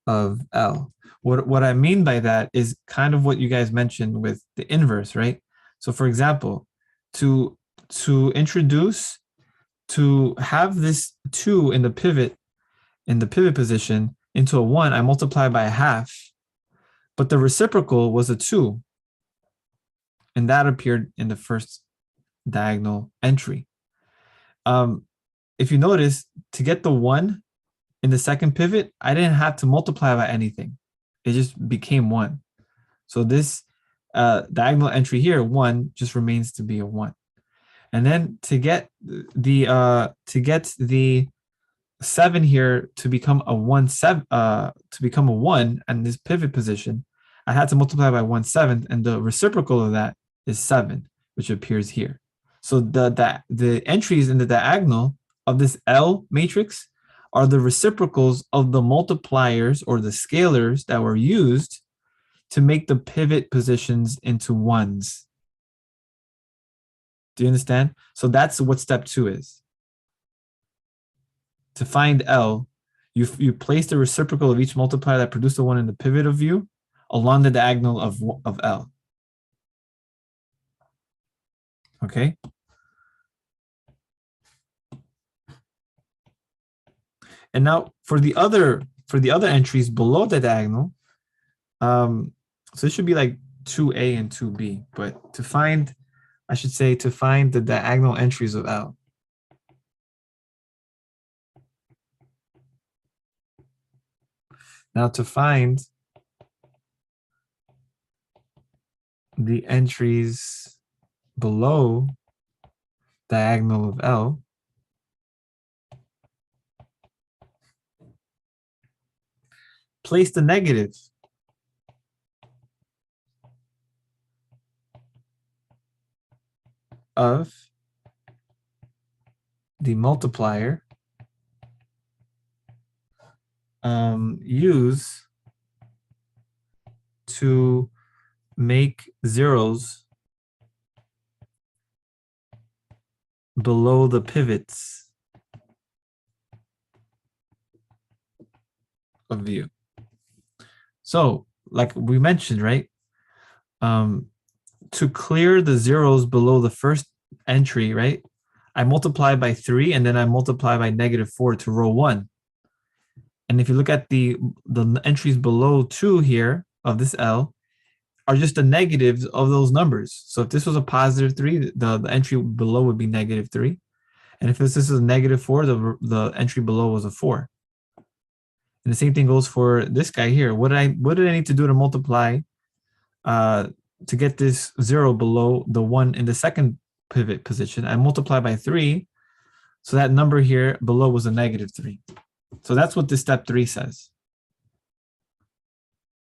of L. What I mean by that is kind of what you guys mentioned with the inverse, right? So for example, to have this 2 in the pivot position into a 1, I multiply by a half, but the reciprocal was a 2, and that appeared in the first diagonal entry. If you notice, to get the 1 in the second pivot, I didn't have to multiply by anything. It just became 1. So this diagonal entry here, 1, just remains to be a 1. And then to get the 7 here to become a 1 and this pivot position, I had to multiply by 1/7, and the reciprocal of that is 7, which appears here. So the entries in the diagonal of this L matrix are the reciprocals of the multipliers or the scalars that were used to make the pivot positions into 1s. Do you understand? So that's what step 2 is. To find L, you place the reciprocal of each multiplier that produced the 1 in the pivot of U along the diagonal of L. Okay? And now for the other entries below the diagonal, so this should be like 2A and 2B, but to find the diagonal entries of L. Now to find the entries below diagonal of L, place the negative of the multiplier use to make zeros below the pivots of view. So, like we mentioned, right? To clear the zeros below the first entry, right? I multiply by 3, and then I multiply by -4 to row 1. And if you look at the entries below 2 here of this L, are just the negatives of those numbers. So if this was a +3, the entry below would be -3. And if this is a -4, the entry below was a 4. And the same thing goes for this guy here. What did I need to do to multiply to get this 0 below the 1 in the second pivot position? I multiply by 3. So that number here below was a -3. So that's what this step 3 says.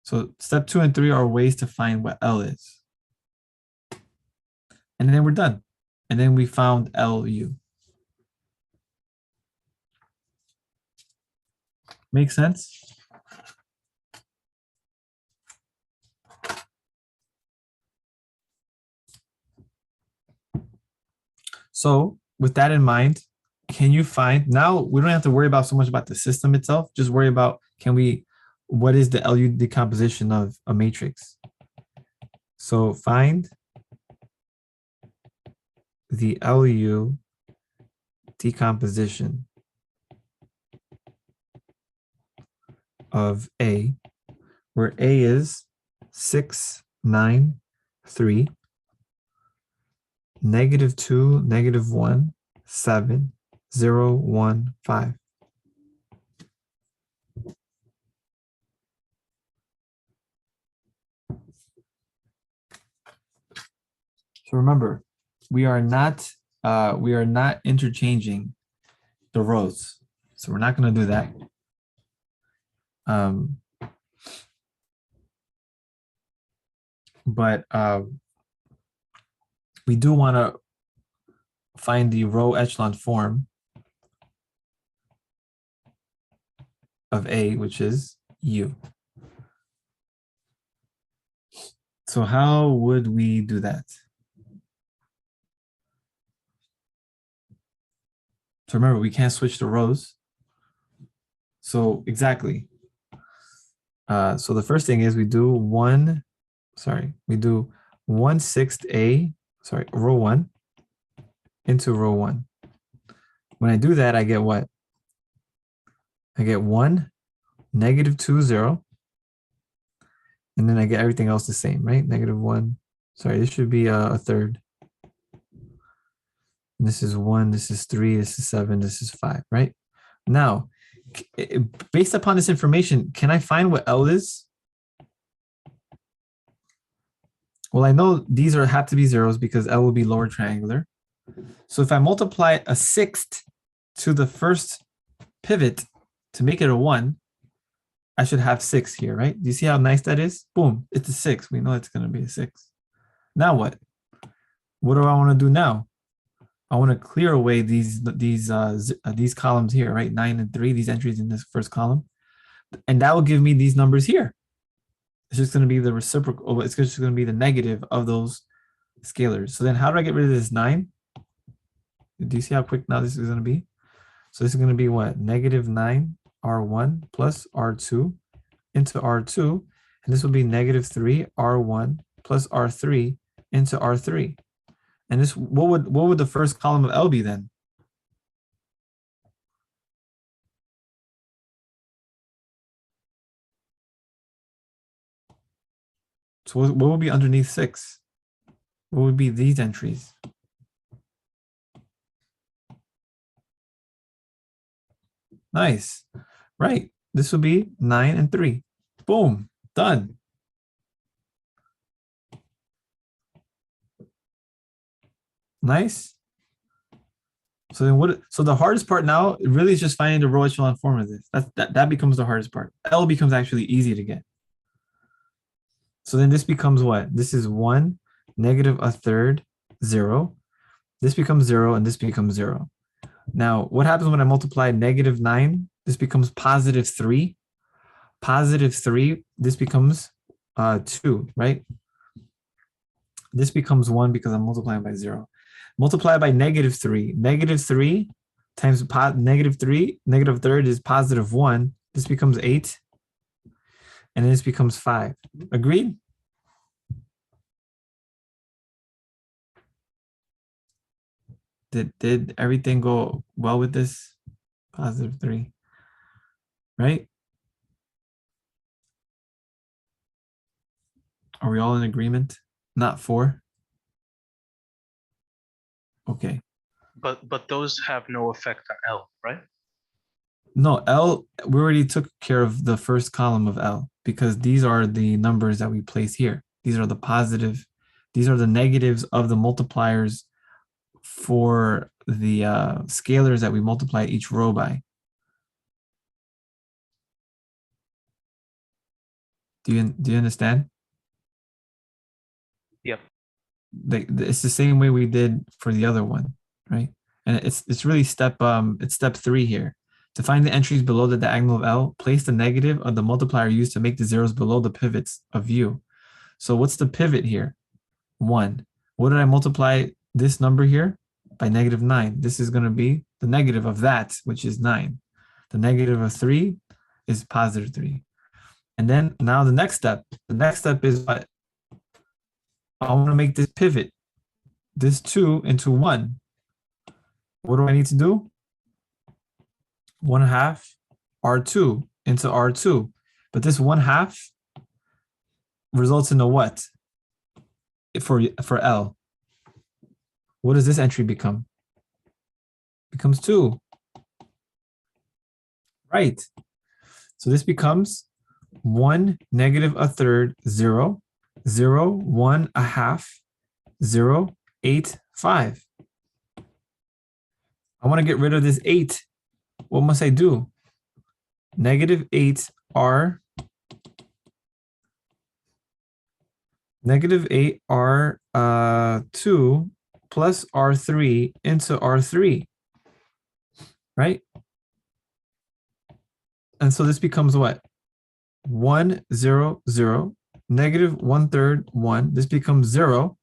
So step 2 and 3 are ways to find what L is. And then we're done. And then we found LU. Make sense? So with that in mind, can you find, now we don't have to worry about so much about the system itself, just worry about, what is the LU decomposition of a matrix? So find the LU decomposition of A, where A is 6, 9, 3, -2, -1, 7, 0, 1, 5. So remember, we are not interchanging the rows. So we're not going to do that. But we do want to find the row echelon form of A, which is U. So how would we do that? So remember, we can't switch the rows. So exactly. So the first thing is we do 1/6 A, row 1 into row 1. When I do that, I get what? I get 1, -2, 0. And then I get everything else the same, right? -1. Sorry, this should be a third. And this is 1, this is 3, this is 7, this is 5, right? Now, based upon this information, can I find what L is? Well, I know these have to be zeros because L will be lower triangular. So if I multiply a sixth to the first pivot to make it a 1, I should have 6 here, right? Do you see how nice that is? Boom, it's a 6. We know it's going to be a 6. Now what? What do I want to do now? I want to clear away these columns here, right? 9 and 3, these entries in this first column. And that will give me these numbers here. It's just going to be the reciprocal. It's just going to be the negative of those scalars. So then how do I get rid of this 9? Do you see how quick now this is going to be? So this is going to be what? -9 R1 plus R2 into R2. And this will be -3 R1 plus R3 into R3. And this, what would the first column of L be then? So what would be underneath 6? What would be these entries? Nice. Right. This would be 9 and 3. Boom. Done. Nice. So then so the hardest part now really is just finding the row echelon form of this. That becomes the hardest part. L becomes actually easy to get. So then this becomes what? This is 1, -1/3, 0. This becomes 0 and this becomes 0. Now, what happens when I multiply -9? This becomes +3. +3, this becomes 2, right? This becomes 1 because I'm multiplying by 0. Multiply by -3. -3 times -3, -1/3 is +1. This becomes 8. And this becomes 5. Agreed? Did everything go well with this? +3, right? Are we all in agreement? Not 4? Okay. But those have no effect on L, right? No, L, we already took care of the first column of L because these are the numbers that we place here. These are the positive, these are the negatives of the multipliers for the scalars that we multiply each row by. Do you understand? Yep. It's the same way we did for the other one, right? And it's really step 3 here. To find the entries below the diagonal of L, place the negative of the multiplier used to make the zeros below the pivots of U. So what's the pivot here? 1. What did I multiply this number here? By -9. This is going to be the negative of that, which is 9. The negative of 3 is +3. And then now the next step is what? I want to make this pivot. this 2 into 1. What do I need to do? 1/2 R2 into R2. But this 1/2 results in a what? For L. What does this entry become? Becomes 2. Right. So this becomes 1 negative a third 0, 0, 1/2, 0, 8, 5. I want to get rid of this 8. What must I do? Negative 8 R, negative 8 R2 plus R3 into R3, right? And so this becomes what? 1, 0, 0, negative 1/3, 1. This becomes 0,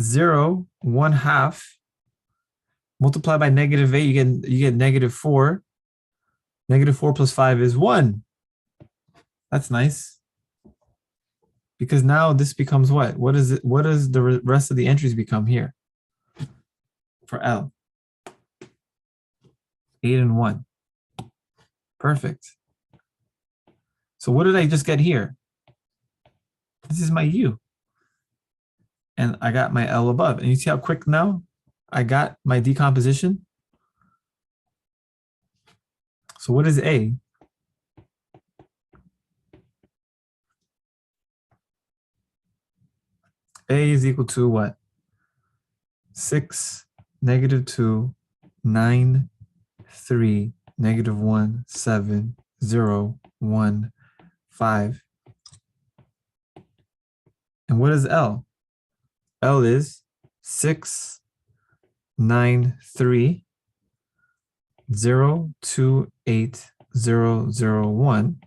0, 1/2. Multiply by negative 8, you get negative 4. Negative 4 plus 5 is 1. That's nice. Because now this becomes what? What is it? What does the rest of the entries become here for L? 8 and 1. Perfect. So what did I just get here? This is my U. And I got my L above. And you see how quick now I got my decomposition? So what is A? A is equal to what? 6, negative 2, 9, 3, negative 1, 7, 0, 1, 5. And what is L? L is 6, 9, 3, 0, 2, 8, 0, 0, 1.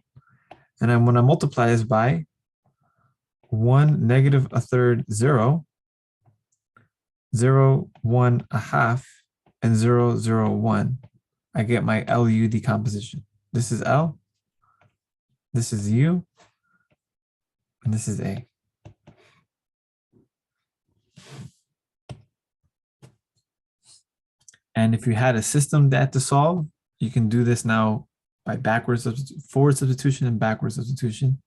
And then when I multiply this by 1, negative a third, 0, 0, 1/2, and 0, 0, 1, I get my LU decomposition. This is L, this is U, and this is A. And if you had a system that to solve, you can do this now by forward substitution and backward substitution,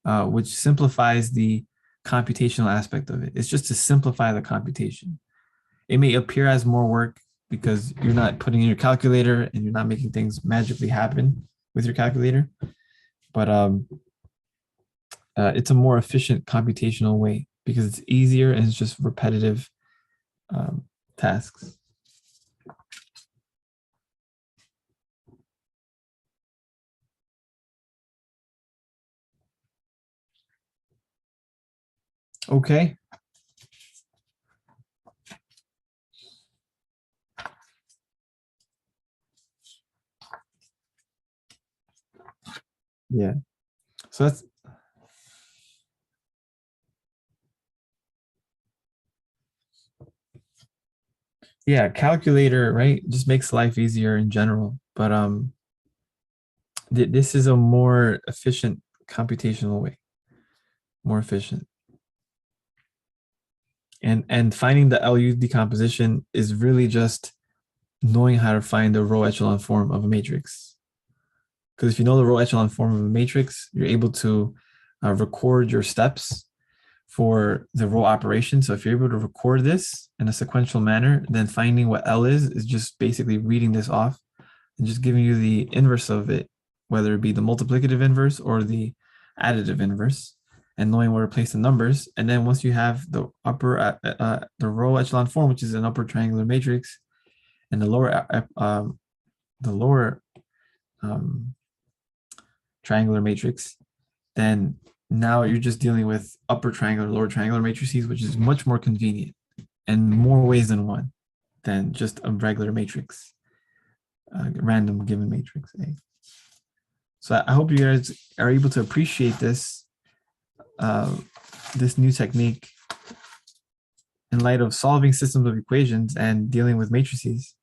which simplifies the computational aspect of it. It's just to simplify the computation. It may appear as more work because you're not putting in your calculator and you're not making things magically happen with your calculator, but it's a more efficient computational way because it's easier and it's just repetitive tasks. Okay. Yeah. So that's yeah, calculator, right? Just makes life easier in general. But this is a more efficient computational way. More efficient. And finding the LU decomposition is really just knowing how to find the row echelon form of a matrix. Because if you know the row echelon form of a matrix, you're able to record your steps for the row operation. So if you're able to record this in a sequential manner, then finding what L is just basically reading this off and just giving you the inverse of it, whether it be the multiplicative inverse or the additive inverse, and knowing where to place the numbers. And then once you have the the row echelon form, which is an upper triangular matrix, and the lower triangular matrix, then now you're just dealing with upper triangular, lower triangular matrices, which is much more convenient and more ways than one than just a regular matrix, random given matrix A. So I hope you guys are able to appreciate this, this new technique in light of solving systems of equations and dealing with matrices.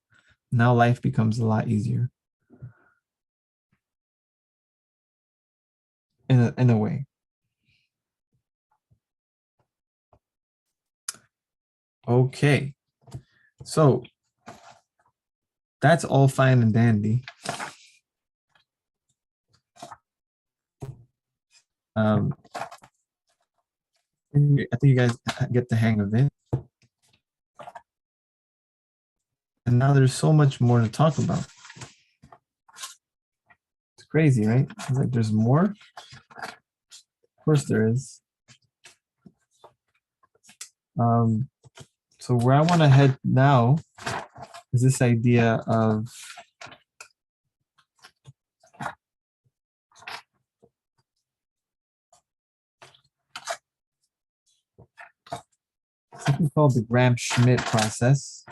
Now life becomes a lot easier in a way. Okay, so that's all fine and dandy. I think you guys get the hang of it. And now there's so much more to talk about. It's crazy, right? It's like there's more. Of course there is. So where I want to head now is this idea of something called the Gram-Schmidt process.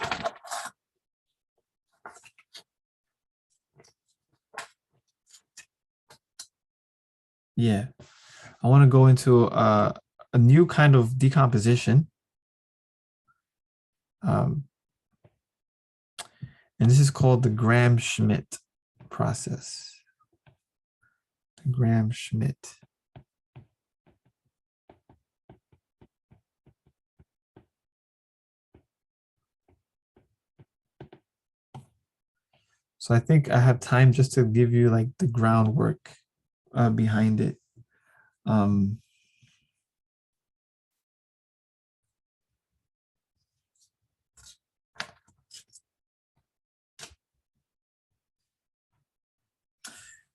Yeah, I want to go into a new kind of decomposition. And this is called the Gram-Schmidt process. The Gram-Schmidt. So I think I have time just to give you like the groundwork behind it.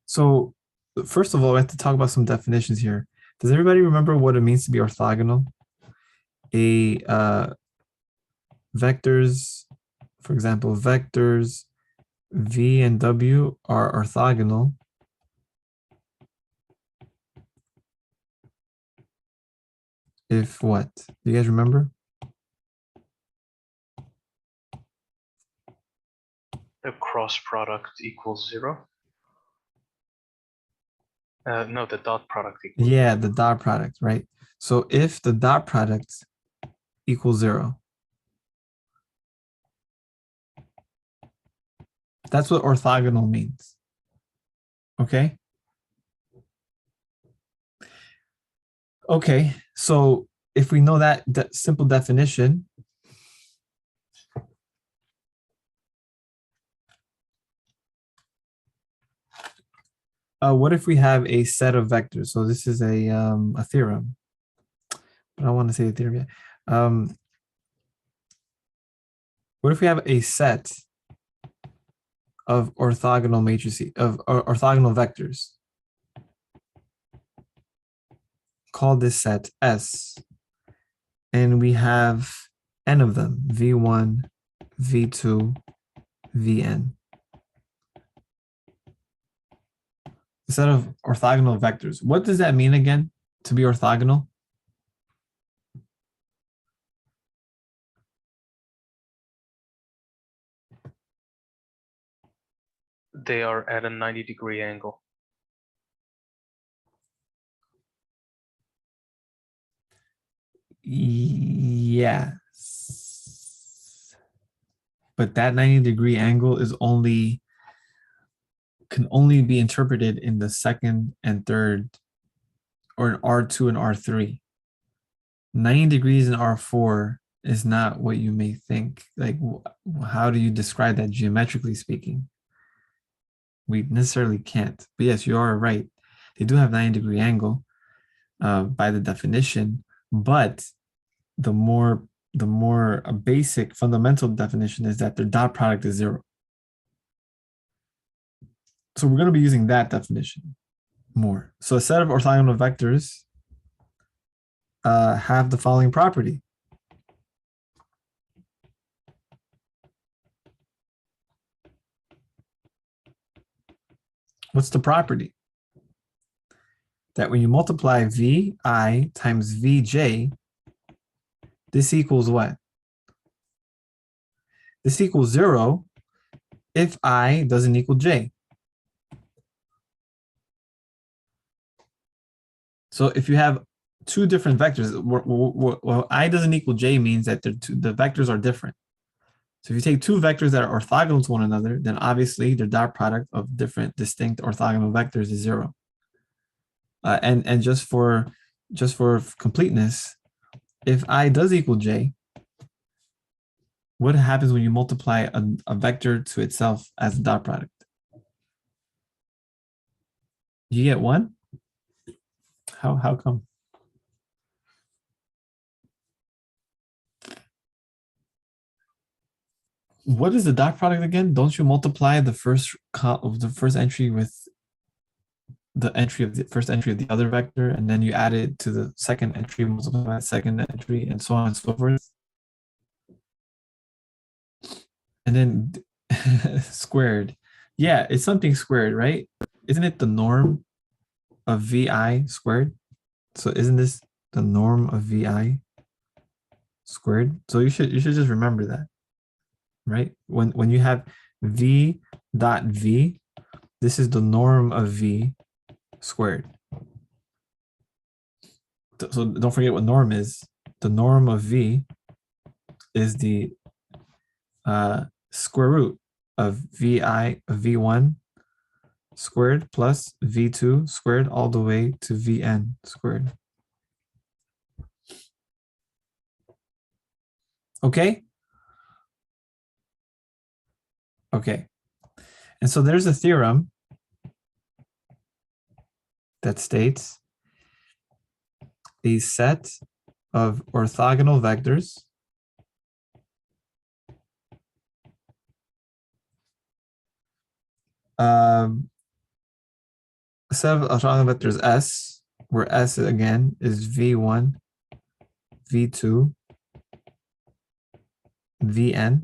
So first of all, I have to talk about some definitions here. Does everybody remember what it means to be orthogonal? Vectors, for example, vectors v and w are orthogonal if what? Do you guys remember? The cross product equals 0. No, the dot product equals Yeah, the dot product, right? So if the dot product equals 0, that's what orthogonal means. Okay. Okay, so if we know that simple definition, what if we have a set of vectors? So this is a theorem, but I don't want to say a theorem yet. What if we have a set of orthogonal matrices, of orthogonal vectors? Call this set S. And we have n of them, v1, v2, vn. A set of orthogonal vectors. What does that mean again, to be orthogonal? They are at a 90-degree angle. Yes. But that 90-degree angle can only be interpreted in the second and third, or in R2 and R3. 90 degrees in R4 is not what you may think. Like, how do you describe that geometrically speaking? We necessarily can't. But yes, you are right. They do have 90-degree angle by the definition, but the more basic fundamental definition is that their dot product is 0. So we're going to be using that definition more. So a set of orthogonal vectors have the following property. What's the property? That when you multiply vi times vj, this equals what? This equals 0 if I doesn't equal j. So if you have two different vectors, well, I doesn't equal j means that the vectors are different. So if you take two vectors that are orthogonal to one another, then obviously their dot product of different distinct orthogonal vectors is 0. And just for completeness, if I does equal j, What happens when you multiply a vector to itself as a dot product? You get 1? How come? What is the dot product again? Don't you multiply the first entry with the entry of the first entry of the other vector, and then you add it to the second entry, multiply that second entry, and so on and so forth? And then squared. Yeah, it's something squared, right? Isn't it the norm of VI squared? So isn't this the norm of VI squared? So you should just remember that, right? When you have V dot V, this is the norm of V squared. So don't forget what norm is. The norm of V is the square root of VI of V1 squared plus V2 squared all the way to Vn squared. Okay? Okay. And so there's a theorem that states a set of orthogonal vectors a set of orthogonal vectors S, where S again is V1, V2, Vn,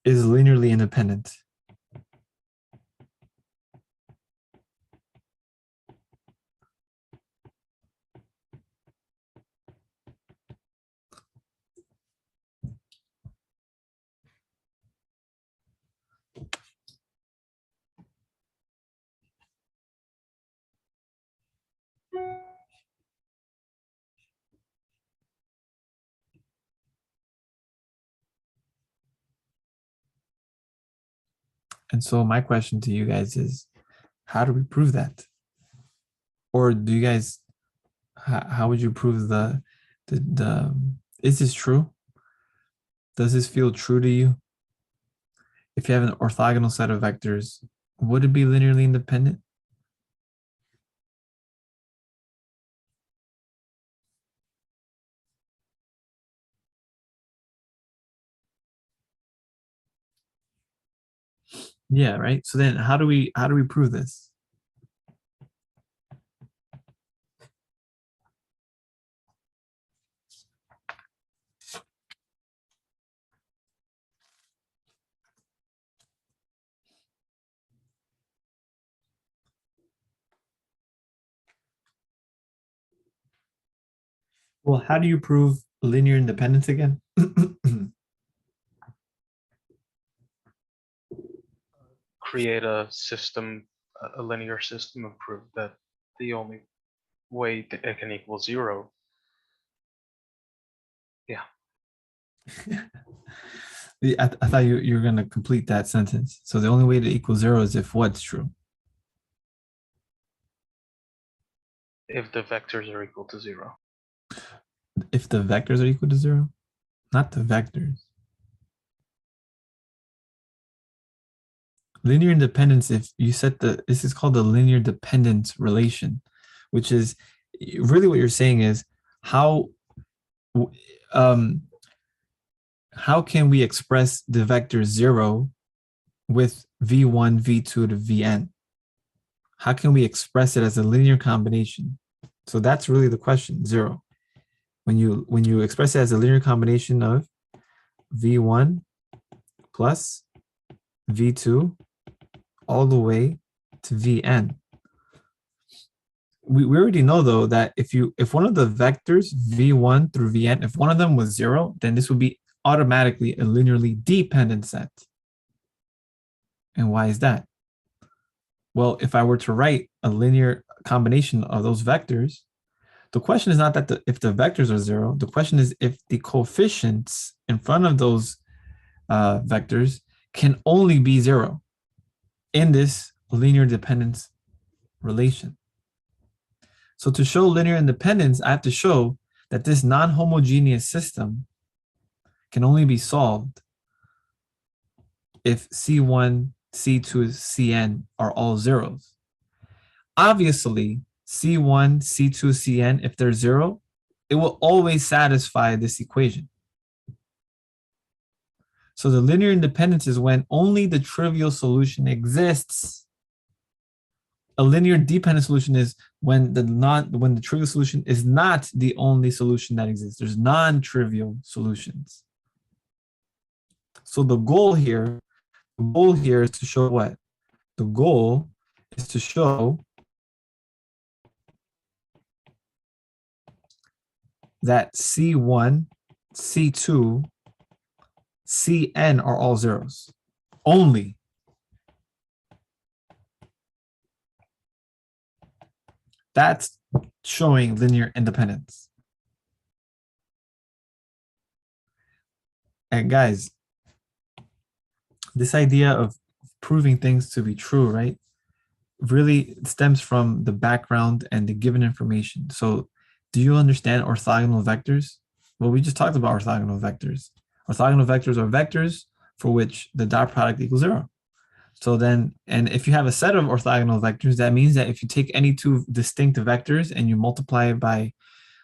is linearly independent. And so my question to you guys is, how do we prove that? Or do you guys, how would you prove is this true? Does this feel true to you? If you have an orthogonal set of vectors, would it be linearly independent? Yeah, right. So then how do we prove this? Well, how do you prove linear independence again? Create a system, a linear system, and prove that the only way that it can equal 0. Yeah. I thought you were going to complete that sentence. So the only way to equal 0 is if what's true? If the vectors are equal to 0. If the vectors are equal to 0? Not the vectors. Linear independence, if you set this is called the linear dependence relation, which is really what you're saying is how can we express the vector 0 with v1, v2 to vn? How can we express it as a linear combination? So that's really the question, 0. When you express it as a linear combination of v1 plus v2 all the way to vn. We already know though that if one of the vectors v1 through vn, if one of them was 0, then this would be automatically a linearly dependent set. And why is that? Well, if I were to write a linear combination of those vectors, the question is not that if the vectors are 0, the question is if the coefficients in front of those vectors can only be 0 in this linear dependence relation. So to show linear independence, I have to show that this non-homogeneous system can only be solved if C1, C2, Cn are all zeros. Obviously, C1, C2, Cn, if they're zero, it will always satisfy this equation. So the linear independence is when only the trivial solution exists. A linear dependent solution is when the trivial solution is not the only solution that exists. There's non-trivial solutions. So the goal here is to show what? The goal is to show that C1, C2, Cn are all zeros. Only. That's showing linear independence. And guys, this idea of proving things to be true, right, really stems from the background and the given information. So do you understand orthogonal vectors? Well, we just talked about orthogonal vectors. Orthogonal vectors are vectors for which the dot product equals zero. So then, and if you have a set of orthogonal vectors, that means that if you take any two distinct vectors and you multiply it by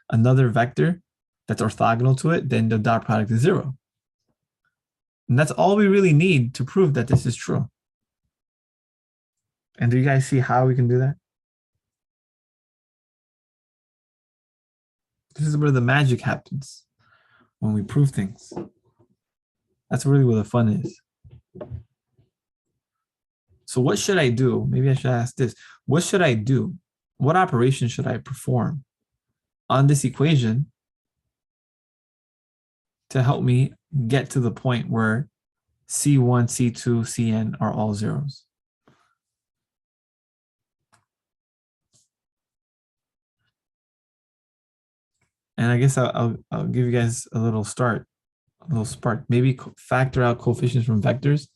another vector that's orthogonal to it, then the dot product is zero. And that's all we really need to prove that this is true. And do you guys see how we can do that? This is where the magic happens, when we prove things. That's really where the fun is. So what should I do? Maybe I should ask this. What should I do? What operation should I perform on this equation to help me get to the point where C1, C2, Cn are all zeros? And I guess I'll give you guys a little start, a little spark. Maybe factor out coefficients from vectors.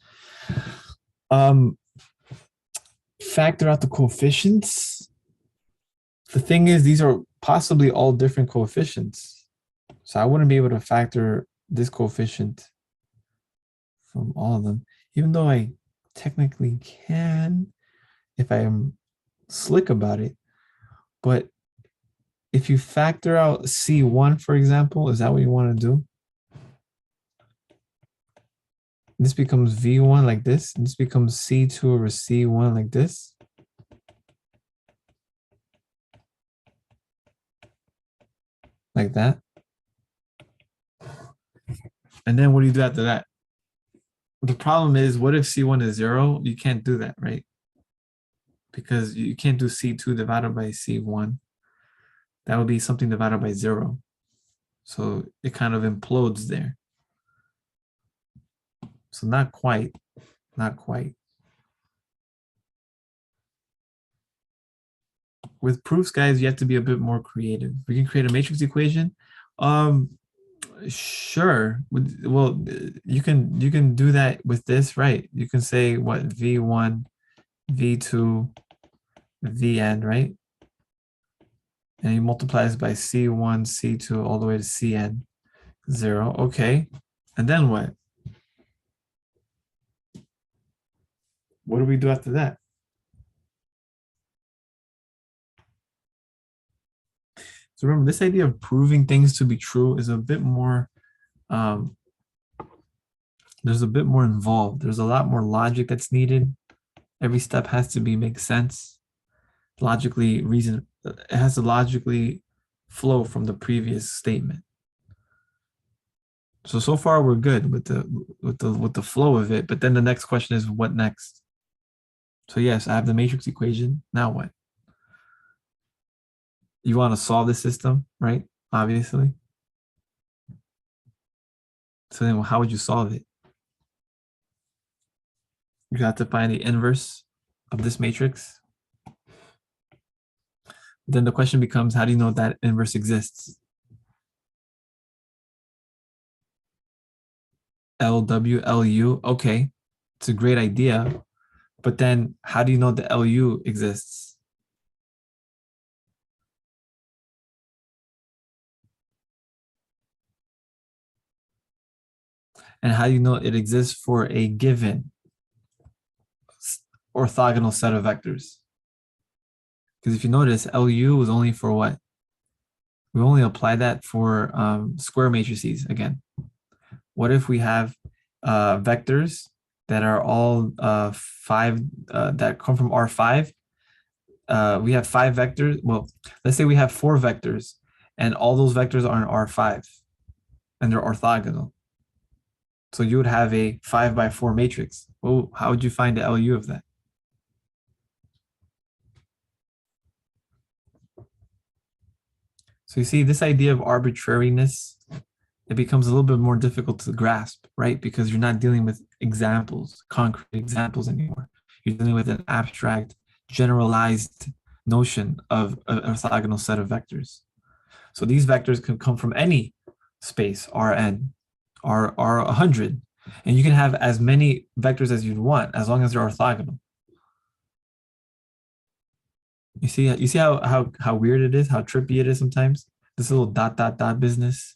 Factor out the coefficients. The thing is, these are possibly all different coefficients. So I wouldn't be able to factor this coefficient from all of them, even though I technically can if I am slick about it. But if you factor out C1, for example, is that what you want to do? This becomes V1 like this, and this becomes C2 over C1 like this. Like that. And then what do you do after that? The problem is, what if C1 is zero? You can't do that, right? Because you can't do C2 divided by C1. That would be something divided by zero. So it kind of implodes there. So not quite, not quite. With proofs, guys, you have to be a bit more creative. We can create a matrix equation. Sure. Well, you can do that with this, right? You can say what V1, V2, Vn, right? And you multiply this by C1, C2, all the way to Cn, 0. Okay. And then what? What do we do after that? So remember, this idea of proving things to be true is a bit more, there's a bit more involved. There's a lot more logic that's needed. Every step has to make sense. Logically reason, it has to logically flow from the previous statement. So far we're good with the flow of it, but then the next question is what next? So yes, I have the matrix equation. Now what? You want to solve the system, right? Obviously. So then how would you solve it? You have to find the inverse of this matrix. Then the question becomes, how do you know that inverse exists? LW, LU, okay, it's a great idea. But then how do you know the LU exists? And how do you know it exists for a given orthogonal set of vectors? Because if you notice, LU was only for what? We only apply that for square matrices again. What if we have vectors that are all five that come from R5? We have 5 vectors. Well, let's say we have 4 vectors, and all those vectors are in R5, and they're orthogonal. So you would have a 5 by 4 matrix. Well, how would you find the LU of that? So you see, this idea of arbitrariness, it becomes a little bit more difficult to grasp, right? Because you're not dealing with examples, concrete examples anymore. You're dealing with an abstract, generalized notion of an orthogonal set of vectors. So these vectors can come from any space, Rn, R100, and you can have as many vectors as you'd want, as long as they're orthogonal. You see how weird it is, how trippy it is sometimes. This little dot dot dot business.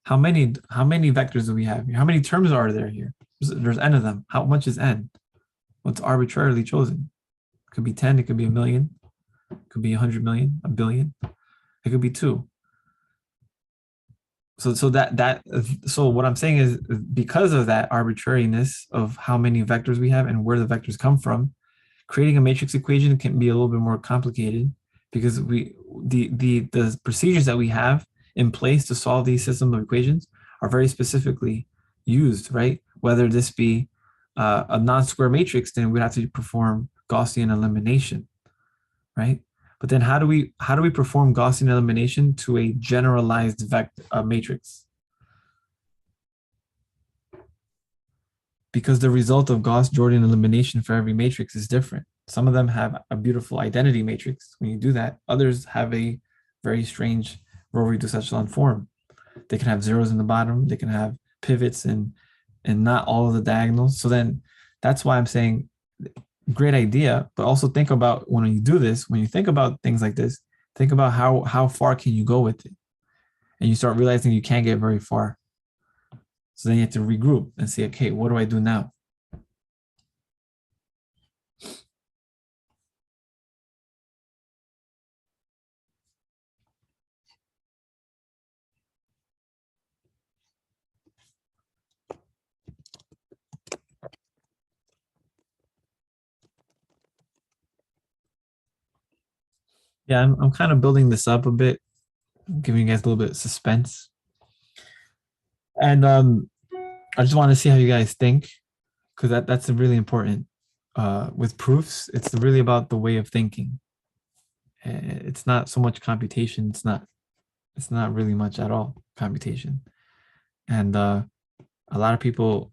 How many vectors do we have here? How many terms are there here? There's n of them. How much is n? What's arbitrarily chosen? It could be 10. It could be a million. It could be 100 million, a billion. It could be 2. So what I'm saying is, because of that arbitrariness of how many vectors we have and where the vectors come from, creating a matrix equation can be a little bit more complicated, because the procedures that we have in place to solve these systems of equations are very specifically used, right? Whether this be a non-square matrix, then we'd have to perform Gaussian elimination, right? But then how do we perform Gaussian elimination to a generalized vector matrix? Because the result of Gauss-Jordan elimination for every matrix is different. Some of them have a beautiful identity matrix when you do that. Others have a very strange row reduced echelon form. They can have zeros in the bottom. They can have pivots and not all of the diagonals. So then that's why I'm saying, great idea, but also think about when you do this, when you think about things like this, think about how far can you go with it? And you start realizing you can't get very far. So then you have to regroup and say, okay, what do I do now? Yeah, I'm kind of building this up a bit, giving you guys a little bit of suspense. And I just want to see how you guys think, because that's really important. With proofs, it's really about the way of thinking. It's not so much computation. It's not really much at all computation. And a lot of people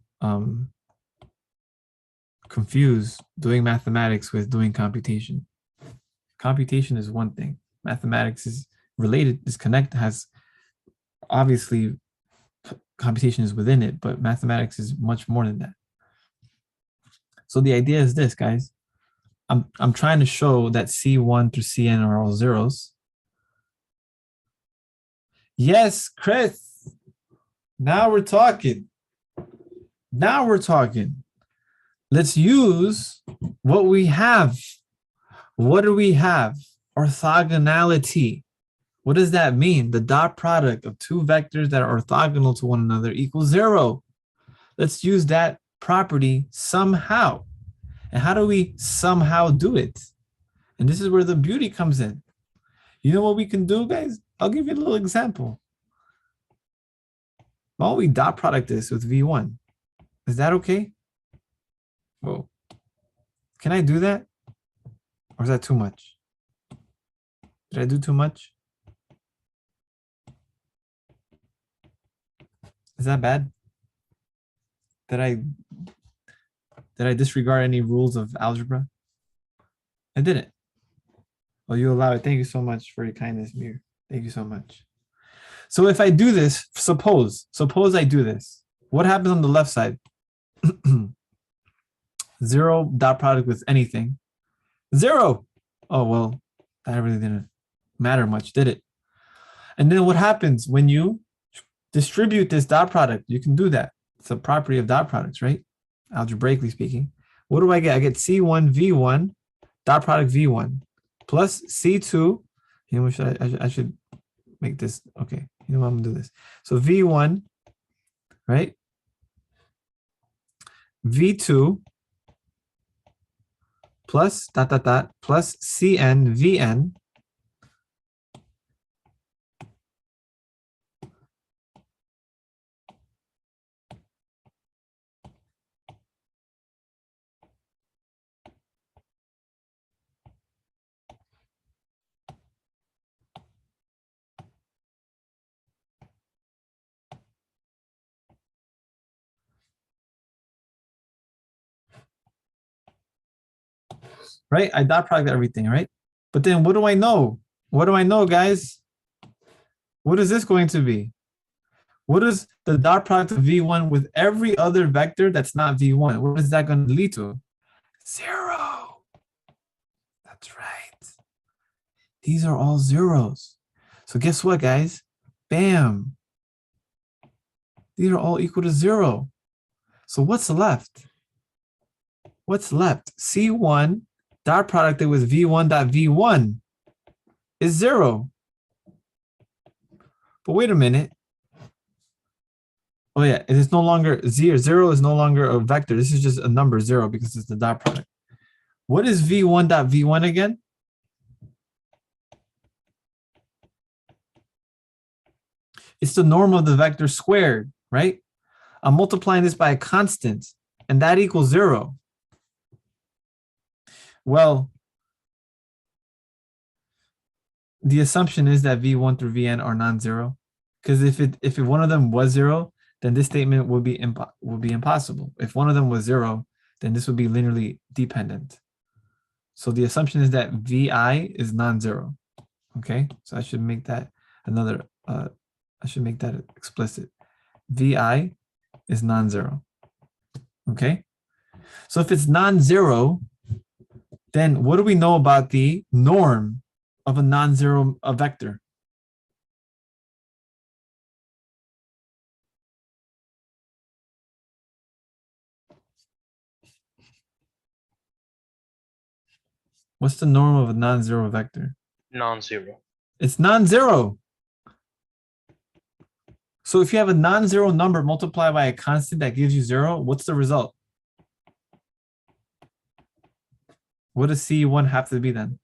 confuse doing mathematics with doing computation. Computation is one thing. Mathematics is related, is connected, has obviously computation is within it, but mathematics is much more than that. So the idea is this, guys. I'm trying to show that C1 through Cn are all zeros. Yes, Chris. Now we're talking. Now we're talking. Let's use what we have. What do we have? Orthogonality. What does that mean? The dot product of two vectors that are orthogonal to one another equals 0. Let's use that property somehow. And how do we somehow do it? And this is where the beauty comes in. You know what we can do, guys? I'll give you a little example. Why don't we dot product this with V1? Is that okay? Whoa. Can I do that? Or is that too much? Did I do too much? Is that bad? Did I disregard any rules of algebra? I didn't. Well, you allow it. Thank you so much for your kindness, Mir. Thank you so much. So if I do this, suppose I do this, what happens on the left side? 0 dot product with anything. 0. Oh, well, that really didn't matter much, did it? And then what happens when you distribute this dot product? You can do that. It's a property of dot products, right? Algebraically speaking. What do I get? I get C1 V1 dot product V1 plus C2. You know, I should make this. Okay, you know what, I'm gonna do this. So V1, right? V2 plus dot dot dot plus Cn Vn right? I dot product everything, right? But then what do I know? What do I know, guys? What is this going to be? What is the dot product of V1 with every other vector that's not V1? What is that going to lead to? 0. That's right. These are all zeros. So guess what, guys? Bam. These are all equal to 0. So what's left? What's left? C1 dot product with V1 dot V1 is 0. But wait a minute. Oh yeah, it is no longer 0. 0 is no longer a vector. This is just a number 0 because it's the dot product. What is V1 dot V1 again? It's the norm of the vector squared, right? I'm multiplying this by a constant, and that equals 0. Well, the assumption is that V1 through Vn are non-zero, because if one of them was 0, then this statement would be impossible. If one of them was 0, then this would be linearly dependent. So the assumption is that Vi is non-zero. Okay, so I should make that another. I should make that explicit. Vi is non-zero. Okay, so if it's non-zero, then what do we know about the norm of a non-zero vector? What's the norm of a non-zero vector? Non-zero. It's non-zero. So if you have a non-zero number multiplied by a constant that gives you 0, what's the result? What does C1 have to be then?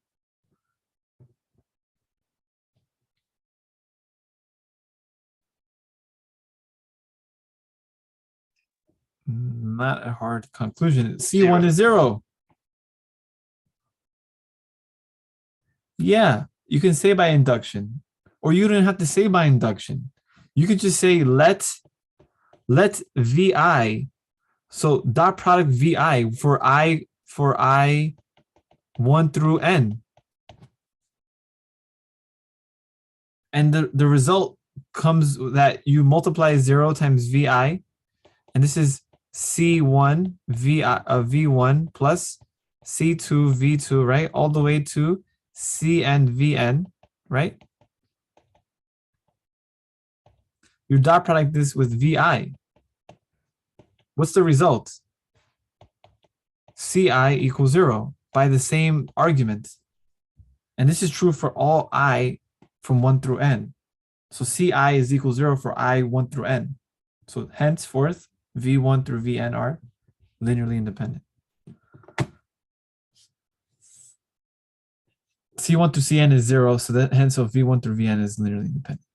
Not a hard conclusion. C1 is 0. Yeah, you can say by induction, or you don't have to say by induction. You could just say let Vi, so dot product Vi for I 1 through n. And the result comes that you multiply 0 times Vi, and this is C1 V1 plus C2 V2, right? All the way to Cn Vn, right? You dot product this with Vi. What's the result? Ci equals 0 by the same argument. And this is true for all I from 1 through n. So Ci is equal 0 for I 1 through n. So henceforth, V1 through Vn are linearly independent. C1 through Cn is 0, so that hence V1 through Vn is linearly independent.